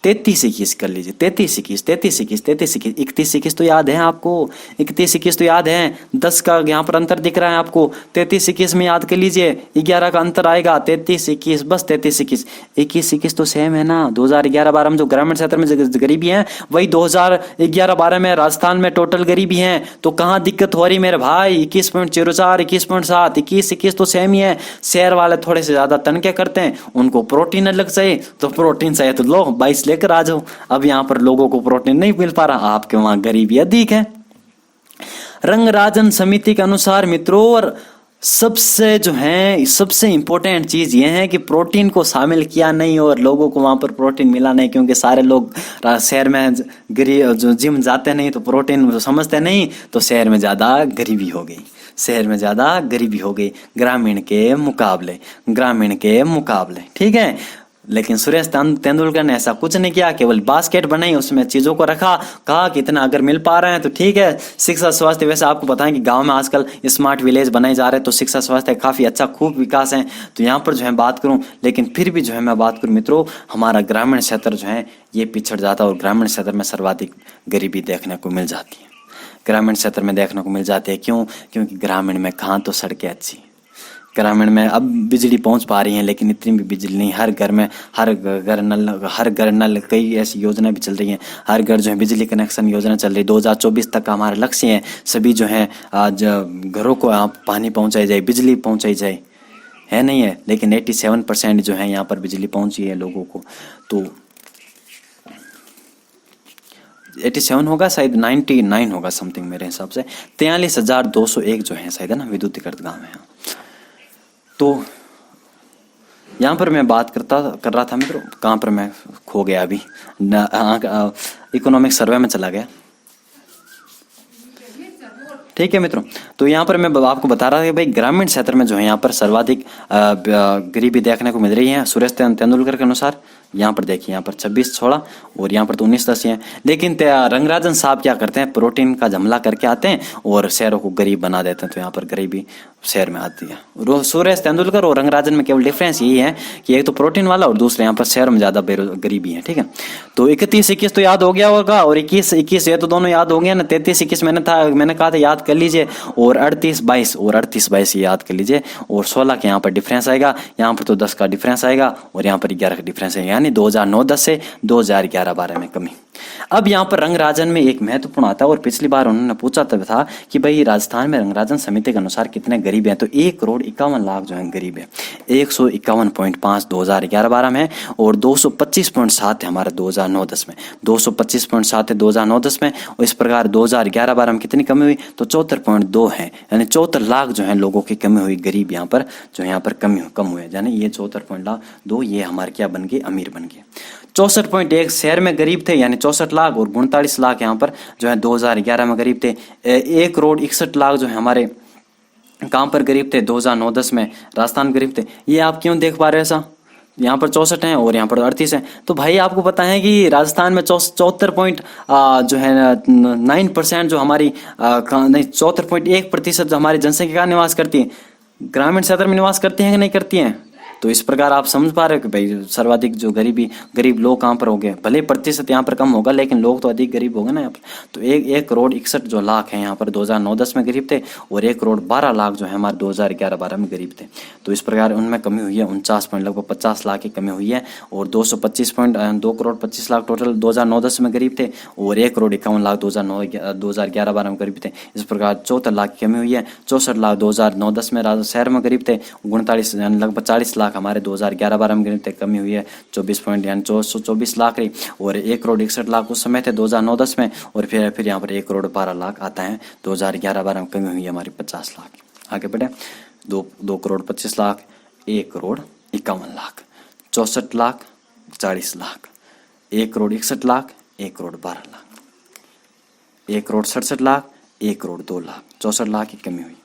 33-21 कर लीजिए, 33-21, 33-21, 33-21, 31-21 तो याद है आपको, 31-21 तो याद है। 10 का यहाँ पर अंतर दिख रहा है आपको, 33-21 में याद कर लीजिए, 11 का अंतर आएगा, 33-21, बस 33-21, 21-21 तो सेम है ना। 2011-12 में जो ग्रामीण क्षेत्र में गरीबी है वही 2011-12 में राजस्थान में टोटल गरीबी है। तो कहाँ दिक्कत हो रही मेरे भाई? 21.04, 21.7, 21-21 तो सेम ही है। शहर वाले थोड़े से ज्यादा तनके करते हैं, उनको प्रोटीन अलग चाहिए, तो प्रोटीन चाहिए तो लो 22 लेकर आ जाओ। अब यहाँ पर लोगों को प्रोटीन नहीं मिल पा रहा, आपके वहां गरीबी अधिक है। रंगराजन समिति के अनुसार मित्रों, और सबसे जो है सबसे इंपॉर्टेंट चीज ये है कि प्रोटीन को शामिल किया नहीं और लोगों को वहां पर प्रोटीन मिला नहीं, क्योंकि सारे लोग शहर में गरीब जो जिम जाते नहीं तो प्रोटीन समझते नहीं, तो शहर में ज्यादा गरीबी हो गई, शहर में ज्यादा गरीबी हो गई ग्रामीण के मुकाबले, ग्रामीण के मुकाबले, ठीक है। लेकिन सुरेश तेंदुलकर ने ऐसा कुछ नहीं किया, केवल बास्केट बनाई, उसमें चीजों को रखा, कहा कि इतना अगर मिल पा रहे हैं तो ठीक है। शिक्षा स्वास्थ्य, वैसे आपको पता है कि गांव में आजकल स्मार्ट विलेज बनाए जा रहे हैं, तो शिक्षा स्वास्थ्य काफी अच्छा खूब विकास है। तो यहाँ पर जो है बात करूं, लेकिन फिर भी जो है मैं बात करूं मित्रों, हमारा ग्रामीण क्षेत्र जो है ये पिछड़ जाता है, और ग्रामीण क्षेत्र में सर्वाधिक गरीबी देखने को मिल जाती है, ग्रामीण क्षेत्र में देखने को मिल जाती है। क्यों? क्योंकि ग्रामीण में कहाँ तो सड़कें अच्छी, ग्रामीण में अब बिजली पहुंच पा रही है, लेकिन इतनी भी बिजली नहीं। हर घर में हर घर नल, कई ऐसी योजना भी चल रही हैं, हर घर जो है बिजली कनेक्शन योजना चल रही है। 2024 तक का हमारा लक्ष्य है, सभी जो है आज घरों को पानी पहुंचाई जाए, बिजली पहुंचाई जाए, है नहीं है। लेकिन 87% जो है यहाँ पर बिजली पहुंची है लोगों को, तो 87 होगा शायद, 99 होगा समथिंग मेरे हिसाब से। 43,201 जो है शायद, है ना, विद्युतीकृत गाँव है। तो यहाँ पर मैं बात कर रहा था मित्रों, कहाँ पर मैं खो गया अभी, इकोनॉमिक सर्वे में चला गया, ठीक है मित्रों। तो यहाँ पर मैं आपको बता रहा था कि भाई ग्रामीण क्षेत्र में जो है यहाँ पर सर्वाधिक गरीबी देखने को मिल रही है सुरेश तेंदुलकर के अनुसार। यहाँ पर देखिए, यहाँ पर 26-16 और यहाँ पर तो 19-10 है। लेकिन रंगराजन साहब क्या करते हैं, प्रोटीन का जमला करके आते हैं और शहरों को गरीब बना देते हैं, तो यहाँ पर गरीबी शहर में आती है। सुरेश तेंदुलकर और रंगराजन में केवल डिफरेंस यही है कि एक तो प्रोटीन वाला और दूसरे यहाँ पर शहर में ज्यादा गरीबी है, ठीक है। तो 31-21 तो याद हो गया होगा, और 21-21 ये तो दोनों याद हो गया ना। 33-21 मैंने कहा था याद कर लीजिए, और 38-22 ये याद कर लीजिए, और 16 के यहाँ पर डिफरेंस आएगा, यहाँ पर तो 10 का डिफरेंस आएगा, और यहाँ पर 11 का डिफरेंस है, यानी 2009-10 से 2011-12 में कमी। अब यहाँ पर रंगराजन में एक महत्वपूर्ण आता है, और पिछली बार उन्होंने पूछा था कि भाई राजस्थान में रंगराजन समिति के अनुसार कितने गरीब हैं, तो 1,51,00,000 जो है गरीब है। 151.5 2011-12 में, और 225.7 है हमारे 2009-10 में, 225.7 है 2009-10 में। और इस प्रकार 2011-12 में कितनी कमी हुई, तो 74.2 है, यानी 74 लाख जो है लोगों की कमी हुई, गरीब यहाँ पर जो यहाँ पर कम हुए, यानी ये 74.2 ये हमारे क्या बन गए, अमीर बन गए। 64.1 शहर में गरीब थे, यानी 64 लाख, और 39 लाख यहाँ पर जो है 2011 में गरीब थे। 1,61,00,000 जो है हमारे कहाँ पर गरीब थे, 2009-10 में राजस्थान गरीब थे। ये आप क्यों देख पा रहे हैं ऐसा, यहाँ पर 64 हैं और यहाँ पर 38 हैं। तो भाई आपको पता है कि राजस्थान में 74.9% जो हमारी नहीं 74.1% जो हमारी जनसंख्या का निवास करती है, ग्रामीण क्षेत्र में निवास करती है कि नहीं करती हैं। तो इस प्रकार आप समझ पा रहे हो कि भाई सर्वाधिक जो गरीब लोग कहाँ पर हो गए, भले प्रतिशत यहाँ पर कम होगा लेकिन लोग तो अधिक गरीब हो गए ना यहाँ पर। तो 1,61,00,000 है यहाँ पर 2009-10 में गरीब थे, और 1,12,00,000 जो है हमारे 2011-12 में गरीब थे। तो इस प्रकार उनमें कमी हुई है, 49 लगभग 50 लाख की कमी हुई है, और 2,25,00,000 टोटल 2009-10 में गरीब थे, और 1,51,00,000 2011-12 में गरीब थे। इस प्रकार 74 लाख की कमी हुई है। 64 लाख 2009-10 में शहर में गरीब थे, 39 लगभग 40 लाख हमारे 2011-12 में गरीब थे, कमी हुई है 24 लाख रही, और 1,61,00,000 उस समय थे 2009-10 में, और फिर यहाँ पर 1,12,00,000 आता है 2011-12 में, कमी हुई है हमारी 50 लाख। आगे बढ़े, 2,25,00,000, 1,51,00,000, 64 लाख, 40 लाख, 1,61,00,000, 1,12,00,000, 1,67,00,000, 1,02,00,000, 64 लाख की कमी हुई।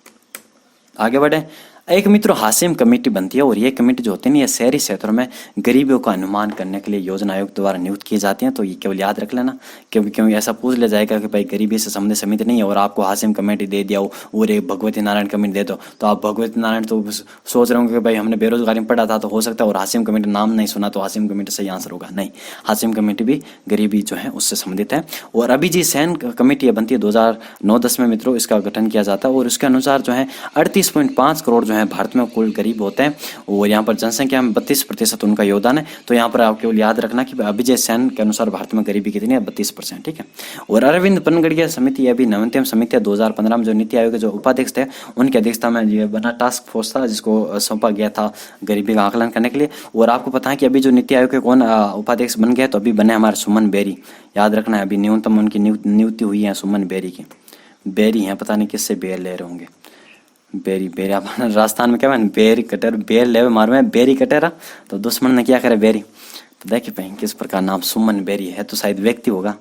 आगे बढ़े, एक मित्रों हाशिम कमेटी बनती है और ये कमेटी जो होती है ना ये शहरी क्षेत्रों में गरीबियों का अनुमान करने के लिए योजना आयोग द्वारा नियुक्त की जाती हैं। तो ये केवल याद रख लेना, क्योंकि ऐसा पूछ लिया जाएगा कि भाई गरीबी से संबंधित समिति नहीं है और आपको हाशिम कमेटी दे दिया हो और एक भगवती नारायण कमेटी दे दो, तो आप भगवती नारायण तो सोच रहे होंगे कि भाई हमने बेरोजगारी में पढ़ा था तो हो सकता है, और हाशिम कमेटी नाम नहीं सुना तो हाशिम कमेटी सही आंसर होगा। नहीं, हाशिम कमेटी भी गरीबी जो है उससे संबंधित है। और अभी जी सैन कमेटी बनती है 2009-10 में मित्रों, इसका गठन किया जाता है और उसके अनुसार जो है 38.5 करोड़ जो है भारत में कुल गरीब होते हैं और यहाँ पर जनसंख्या में 32% उनका योगदान है। तो यहाँ पर आप केवल याद रखना कि अभिजय सैन के अनुसार भारत में गरीबी कितनी है, 32%। ठीक है। और अरविंद पनगड़िया समिति अभी नवीनतम समिति है 2015 में, जो नीति आयोग के जो उपाध्यक्ष थे उनकी अध्यक्षता में ये बना टास्क फोर्स था जिसको सौंपा गया था गरीबी का आकलन करने के लिए। और आपको पता है कि अभी जो नीति आयोग के कौन उपाध्यक्ष बन गए, तो अभी बने हमारे सुमन बेरी। याद रखना है, अभी न्यूनतम उनकी नियुक्ति हुई है सुमन बेरी की। बेरी हैं, पता नहीं किससे बेर ले रहे होंगे। बेरी आप राजस्थान में क्या है, बेरी कटर बेर ले मार में बेरी कटेरा, तो दुश्मन ने क्या करे बेरी। तो देखिए भाई किस प्रकार नाम सुमन बेरी है, तो शायद व्यक्ति होगा।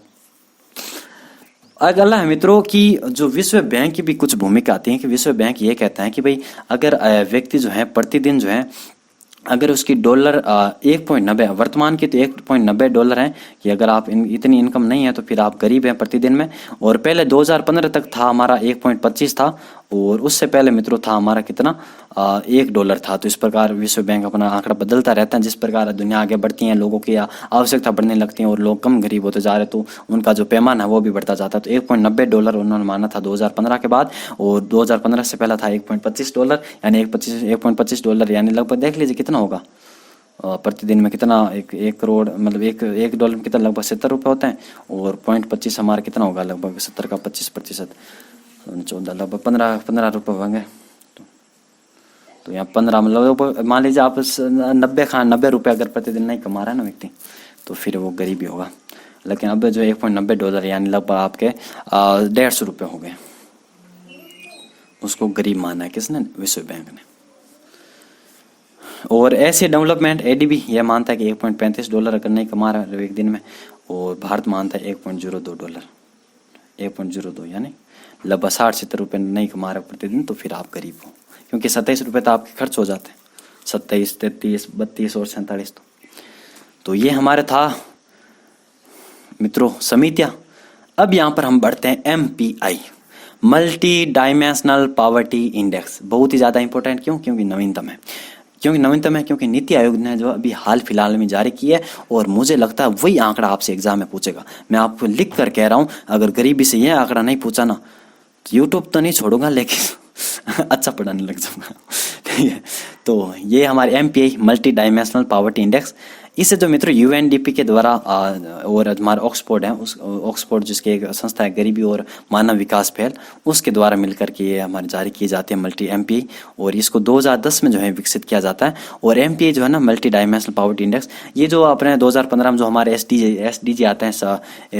अगला है मित्रों कि जो विश्व बैंक की भी कुछ भूमिका आती है कि विश्व बैंक ये कहता है कि भाई अगर व्यक्ति जो है प्रतिदिन जो है अगर उसकी डॉलर 1.90 वर्तमान की तो 1.90 डॉलर है कि अगर आप इतनी इनकम नहीं है तो फिर आप गरीब हैं प्रतिदिन में। और पहले 2015 तक था हमारा 1.25 था और उससे पहले मित्रों था हमारा कितना $1 था। तो इस प्रकार विश्व बैंक अपना आंकड़ा बदलता रहता है। जिस प्रकार दुनिया आगे बढ़ती है, लोगों की आवश्यकता बढ़ने लगती है और लोग कम गरीब होते जा रहे, तो उनका जो पैमाना है वो भी बढ़ता जाता है। तो 1.90 डॉलर उन्होंने माना था 2015 के बाद, और 2015 से पहले था 1.25 डॉलर, यानी 1.25 डॉलर यानी लगभग देख लीजिए कितना होगा प्रतिदिन में, कितना एक करोड़ मतलब एक डॉलर में कितना लगभग 70 रुपये होते हैं, और 0.25 हमारा कितना होगा लगभग 70 का 25%, 14 लगभग 15 रुपये होंगे। तो यहाँ 15 मतलब मान लीजिए आप 90 रुपये अगर प्रतिदिन नहीं कमा रहा है ना व्यक्ति, तो फिर वो गरीबी होगा। लेकिन अब जो 1.90 डॉलर यानी लगभग आपके 150 रुपये हो गए, उसको गरीब माना है किसने, विश्व बैंक ने। और ऐसे डेवलपमेंट एडीबी यह मानता है कि 1.35 डॉलर अगर नहीं कमा रहा है एक दिन में, और भारत मानता है 1.02 डॉलर, 1.02 यानी लगभग 60-70 रुपये नहीं कमा रहे प्रतिदिन, तो फिर आप गरीब हो, क्योंकि 27 रुपये तो आपके खर्च हो जाते हैं, 27, 33, 32 और 47। तो ये हमारे था मित्रों समितियां। अब यहाँ पर हम बढ़ते हैं MPI, multi dimensional poverty index. बहुत ही ज़्यादा इंपॉर्टेंट, क्योंकि नवीनतम है। क्योंकि नीति आयोग ने जो अभी हाल फिलहाल में जारी की है, और मुझे लगता है वही आंकड़ा आपसे एग्जाम में पूछेगा। मैं आपको लिख कर कह रहा हूँ, अगर गरीबी से ये आंकड़ा नहीं पूछा ना तो यूट्यूब तो नहीं छोड़ूंगा, लेकिन अच्छा पढ़ाने लग जाऊंगा। ठीक है। तो ये हमारे MPI multi dimensional poverty index, इसे जो मित्रों UNDP के द्वारा और हमारा ऑक्सफोर्ड है, उस ऑक्सफोर्ड जिसकी एक संस्था है गरीबी और मानव विकास पहल, उसके द्वारा मिलकर के ये हमारे जारी किए जाते हैं मल्टी MPI, और इसको 2010 में जो है विकसित किया जाता है। और MPI जो है ना मल्टी डायमेंशनल पॉवर्टी इंडेक्स, ये जो अपने 2015 में जो हमारे SDG आते हैं,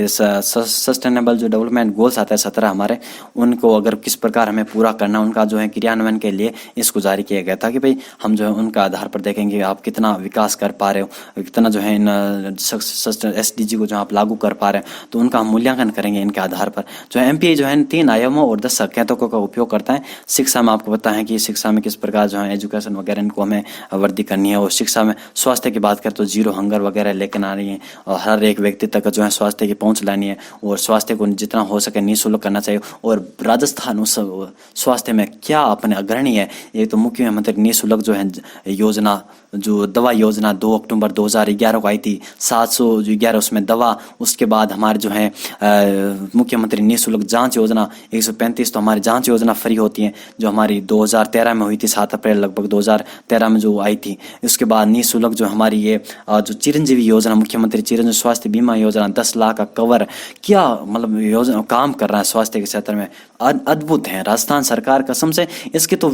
सस्टेनेबल जो डेवलपमेंट गोल्स आते हैं 17 हमारे, उनको अगर किस प्रकार हमें पूरा करना, उनका जो है क्रियान्वयन के लिए इसको जारी किया गया था कि भाई हम जो है उनका आधार पर देखेंगे आप कितना विकास कर पा रहे हो, कितना जो है इन SDG को जो आप लागू कर पा रहे हैं, तो उनका हम मूल्यांकन करेंगे इनके आधार पर। जो MPI जो है 3 आयामों और 10 संकेतकों का उपयोग करता है। शिक्षा में आपको पता है कि शिक्षा में किस प्रकार जो है एजुकेशन वगैरह इनको हमें वृद्धि करनी है, और शिक्षा में स्वास्थ्य की बात करें तो 0 हंगर वगैरह लेकर आ रही है, और हर एक व्यक्ति तक जो है स्वास्थ्य की पहुंच लानी है, और स्वास्थ्य को जितना हो सके निःशुल्क करना चाहिए। और राजस्थान उस स्वास्थ्य में क्या अपने अग्रणी है, ये तो मुख्यमंत्री निःशुल्क जो है योजना, जो दवा योजना 2 अक्टूबर 2011 को आई थी, 711 उसमें दवा। उसके बाद हमारे जो है मुख्यमंत्री निःशुल्क जांच योजना 135, तो हमारी जांच योजना फ्री होती है, जो हमारी 2013 में हुई थी, 7 अप्रैल लगभग 2013 में जो आई थी। उसके बाद निःशुल्क जो हमारी ये जो चिरंजीवी योजना, मुख्यमंत्री चिरंजीवी स्वास्थ्य बीमा योजना 10 लाख का कवर, क्या मतलब योजना काम कर रहा है स्वास्थ्य के क्षेत्र में, अद्भुत है। राजस्थान सरकार कसम से इसकी तो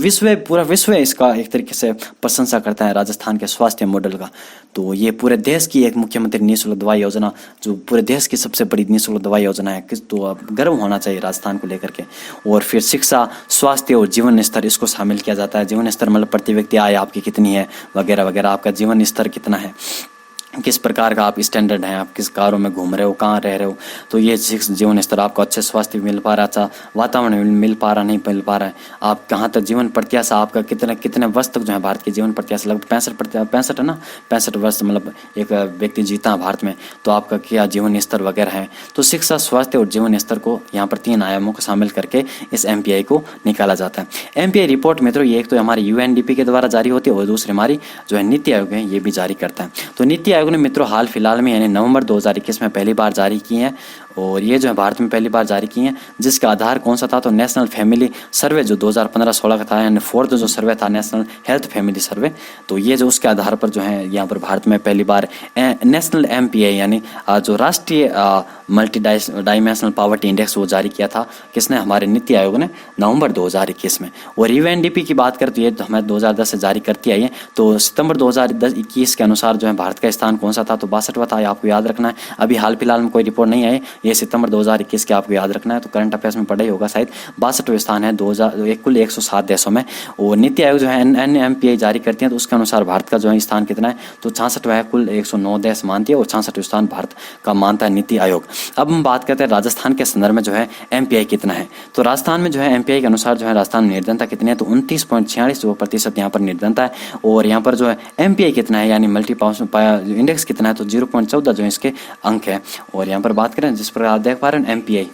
पूरा विश्व इसका एक तरीके से प्रशंसा करता है राजस्थान के स्वास्थ्य मॉडल का। तो ये पूरे देश की एक मुख्यमंत्री निःशुल्क दवा योजना, जो पूरे देश की सबसे बड़ी निःशुल्क दवा योजना है, तो अब गर्व होना चाहिए राजस्थान को लेकर के। और फिर शिक्षा, स्वास्थ्य और जीवन स्तर, इसको शामिल किया जाता है। जीवन स्तर मतलब प्रति व्यक्ति आय आपकी कितनी है वगैरह वगैरह, आपका जीवन स्तर कितना है। किस प्रकार का आप स्टैंडर्ड हैं, आप किस कारों में घूम रहे हो, कहाँ रह रहे हो, तो ये जीवन स्तर आपको अच्छे स्वास्थ्य मिल पा रहा, अच्छा वातावरण मिल पा रहा, नहीं मिल पा रहा है, आप कहाँ तक जीवन प्रत्याशा आपका कितने कितने वर्ष तक जो है भारत की जीवन प्रत्याशा लगभग 65 है ना, 65 वर्ष मतलब एक व्यक्ति जीता है भारत में, तो आपका क्या जीवन स्तर वगैरह है। तो शिक्षा, स्वास्थ्य और जीवन स्तर को यहाँ पर 3 आयामों को शामिल करके इस MPI को निकाला जाता है। MPI रिपोर्ट मित्रों ये एक तो हमारी UNDP के द्वारा जारी होती है और दूसरी हमारी जो है नीति आयोग है ये भी जारी करता है। तो नीति आयोग ने मित्रों हाल फिलहाल में यानी नवंबर 2021 में पहली बार जारी की है और ये जो है भारत में पहली बार जारी की है, जिसका आधार कौन सा था, तो नेशनल फैमिली सर्वे जो 2015-16 का था, यानी 4th जो सर्वे था नेशनल हेल्थ फैमिली सर्वे, तो ये जो उसके आधार पर जो है यहाँ पर भारत में पहली बार नेशनल MPI यानी जो राष्ट्रीय मल्टी डायमेंशनल पॉवर्टी इंडेक्स वो जारी किया था, किसने, हमारे नीति आयोग ने नवंबर 2021 में। और UNDP की बात करें तो ये हमें 2010 से जारी करती आई है। तो सितंबर 2021 के अनुसार जो है भारत का स्थान कौन सा था, तो 62वां था, आपको याद रखना है। अभी हाल फिलहाल में कोई रिपोर्ट नहीं आई, ये सितंबर 2021 के आपको याद रखना है, तो करंट अफेयर्स में पढ़ा ही होगा शायद। 62वां स्थान है कुल 107 देशों में। और नीति आयोग जो है NMPI जारी करती है, तो उसके अनुसार भारत का जो है स्थान कितना है, तो 66वां है, कुल 109 देश मानती है और 66वां स्थान भारत का मानता है नीति आयोग। अब हम बात करते हैं राजस्थान के संदर्भ में जो है MPI कितना है। तो राजस्थान में जो है MPI के अनुसार जो है राजस्थान में निर्धनता कितनी है, तो 29.46% यहाँ पर निर्धनता है। और यहाँ पर जो है MPI कितना है यानी मल्टी इंडेक्स कितना है, तो 0.14 जो इसके अंक है। और यहाँ पर बात करें जिस पर आप देख पा रहे हैं MPI,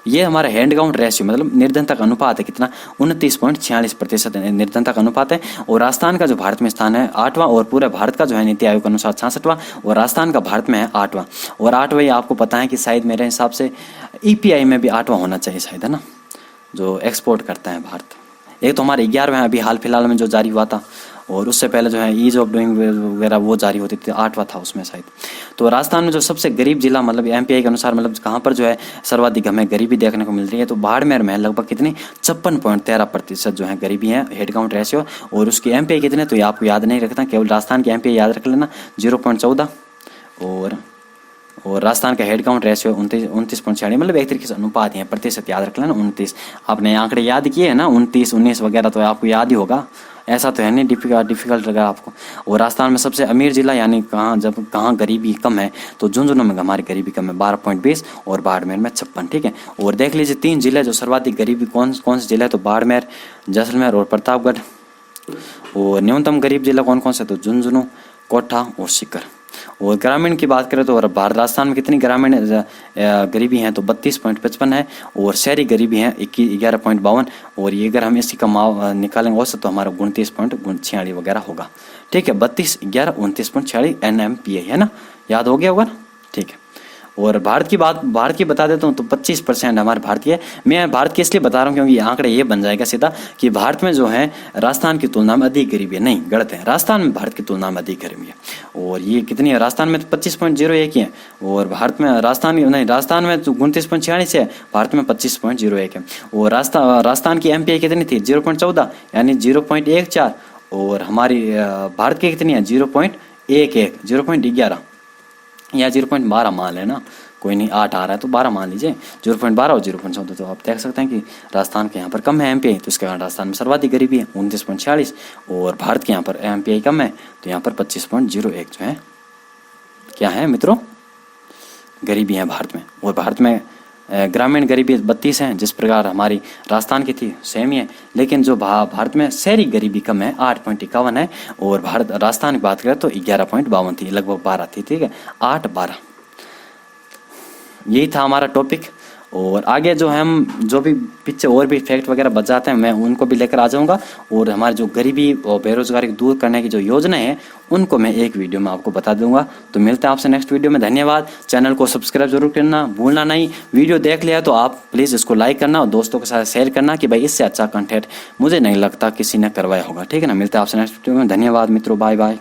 ये हमारा हैंड काउंट रेशियो मतलब निर्धनता का अनुपात है कितना, 29.46% निर्धनता का अनुपात है। और राजस्थान का जो भारत में स्थान है 8वां और पूरे भारत का जो है नीति आयोग के अनुसार 66वां और राजस्थान का भारत में है 8वां। और 8वां ये आपको पता है कि शायद मेरे हिसाब से EPI में भी 8वां होना चाहिए शायद, है ना, जो एक्सपोर्ट करता है भारत। एक तो हमारे 11वां अभी हाल फिलहाल में जो जारी हुआ था, और उससे पहले जो है ईज ऑफ डूइंग वगैरह वो जारी होती थी, 8वां था उसमें शायद। तो राजस्थान में जो सबसे गरीब जिला मतलब MPI के अनुसार मतलब कहाँ पर जो है सर्वाधिक हमें गरीबी देखने को मिल रही है, तो बाड़मेर में लगभग कितनी 56.13% जो है गरीबी है हेड काउंट रेशियो। और उसकी MPI कितने, तो ये आपको याद नहीं रखना, केवल राजस्थान की MPI याद रख लेना 0.14 और राजस्थान का हेड काउंट रेशियो 29.46 मतलब एक तरीके से अनुपात है, प्रतिशत याद रख लेना 29। आपने आंकड़े याद किए हैं ना 29, 19 वगैरह, तो आपको याद ही होगा, ऐसा तो है नहीं डिफिकल्ट लगा आपको। और राजस्थान में सबसे अमीर जिला यानी कहाँ गरीबी कम है, तो झुंझुनू में हमारी गरीबी कम है 12.20 और बाड़मेर में 56, ठीक है। और देख लीजिए 3 जिले जो सर्वाधिक गरीबी कौन से जिले, तो बाड़मेर, जैसलमेर और प्रतापगढ़। और न्यूनतम गरीब जिला कौन कौन से, तो झुंझुनू, कोटा और सीकर। और ग्रामीण की बात करें तो राजस्थान में कितनी ग्रामीण गरीबी है, तो 32.55 है। और शहरी गरीबी है 11.52। और ये अगर हम इसी का निकालेंगे औसत तो हमारा 29.46 वगैरह होगा, ठीक है। 32, 11, 29.46 NMPI है ना, याद हो गया होगा ना, ठीक है। और भारत की बता देता हूँ, तो 25% हमारे भारतीय। मैं भारत की इसलिए बता रहा हूँ क्योंकि ये आंकड़े ये बन जाएगा सीधा कि भारत में जो है राजस्थान की तुलना में अधिक गरीबी है, नहीं गलत है, राजस्थान में भारत की तुलना में अधिक गरीबी है। और ये कितनी है, राजस्थान में तो 25.01 ही है, और भारत में राजस्थान में तो 29.46 है, भारत में 25.01 है। और राजस्थान की MPI कितनी थी, 0.14 यानी 0.14। और हमारी भारत की कितनी है, 0.11, 0.11 या 0.12 मान लेना, कोई नहीं, 8 आ रहा है तो 12 मान लीजिए, 0.12 और 0.14। तो आप देख सकते हैं कि राजस्थान के यहाँ पर कम है MPI, तो इसके कारण राजस्थान में सर्वाधिक गरीबी है 29.46। और भारत के यहाँ पर MPI कम है, तो यहाँ पर 25.01 जो है क्या है मित्रों, गरीबी है भारत में। और भारत में ग्रामीण गरीबी 32 है, जिस प्रकार हमारी राजस्थान की थी सेम ही है। लेकिन जो भारत में शहरी गरीबी कम है 8.51 है। और राजस्थान की बात करें तो 11.52 थी, लगभग 12 थी, ठीक है, 8, 12। यही था हमारा टॉपिक। और आगे जो हम जो भी पीछे और भी फैक्ट वगैरह बच जाते हैं मैं उनको भी लेकर आ जाऊंगा। और हमारे जो गरीबी और बेरोजगारी को दूर करने की जो योजना है उनको मैं एक वीडियो में आपको बता दूंगा। तो मिलते हैं आपसे नेक्स्ट वीडियो में, धन्यवाद। चैनल को सब्सक्राइब जरूर करना भूलना नहीं। वीडियो देख लिया तो आप प्लीज़ इसको लाइक करना और दोस्तों के साथ शेयर करना कि भाई इससे अच्छा कंटेंट मुझे नहीं लगता किसी ने करवाया होगा, ठीक है ना। मिलते हैं आपसे नेक्स्ट वीडियो में, धन्यवाद मित्रों, बाय बाय।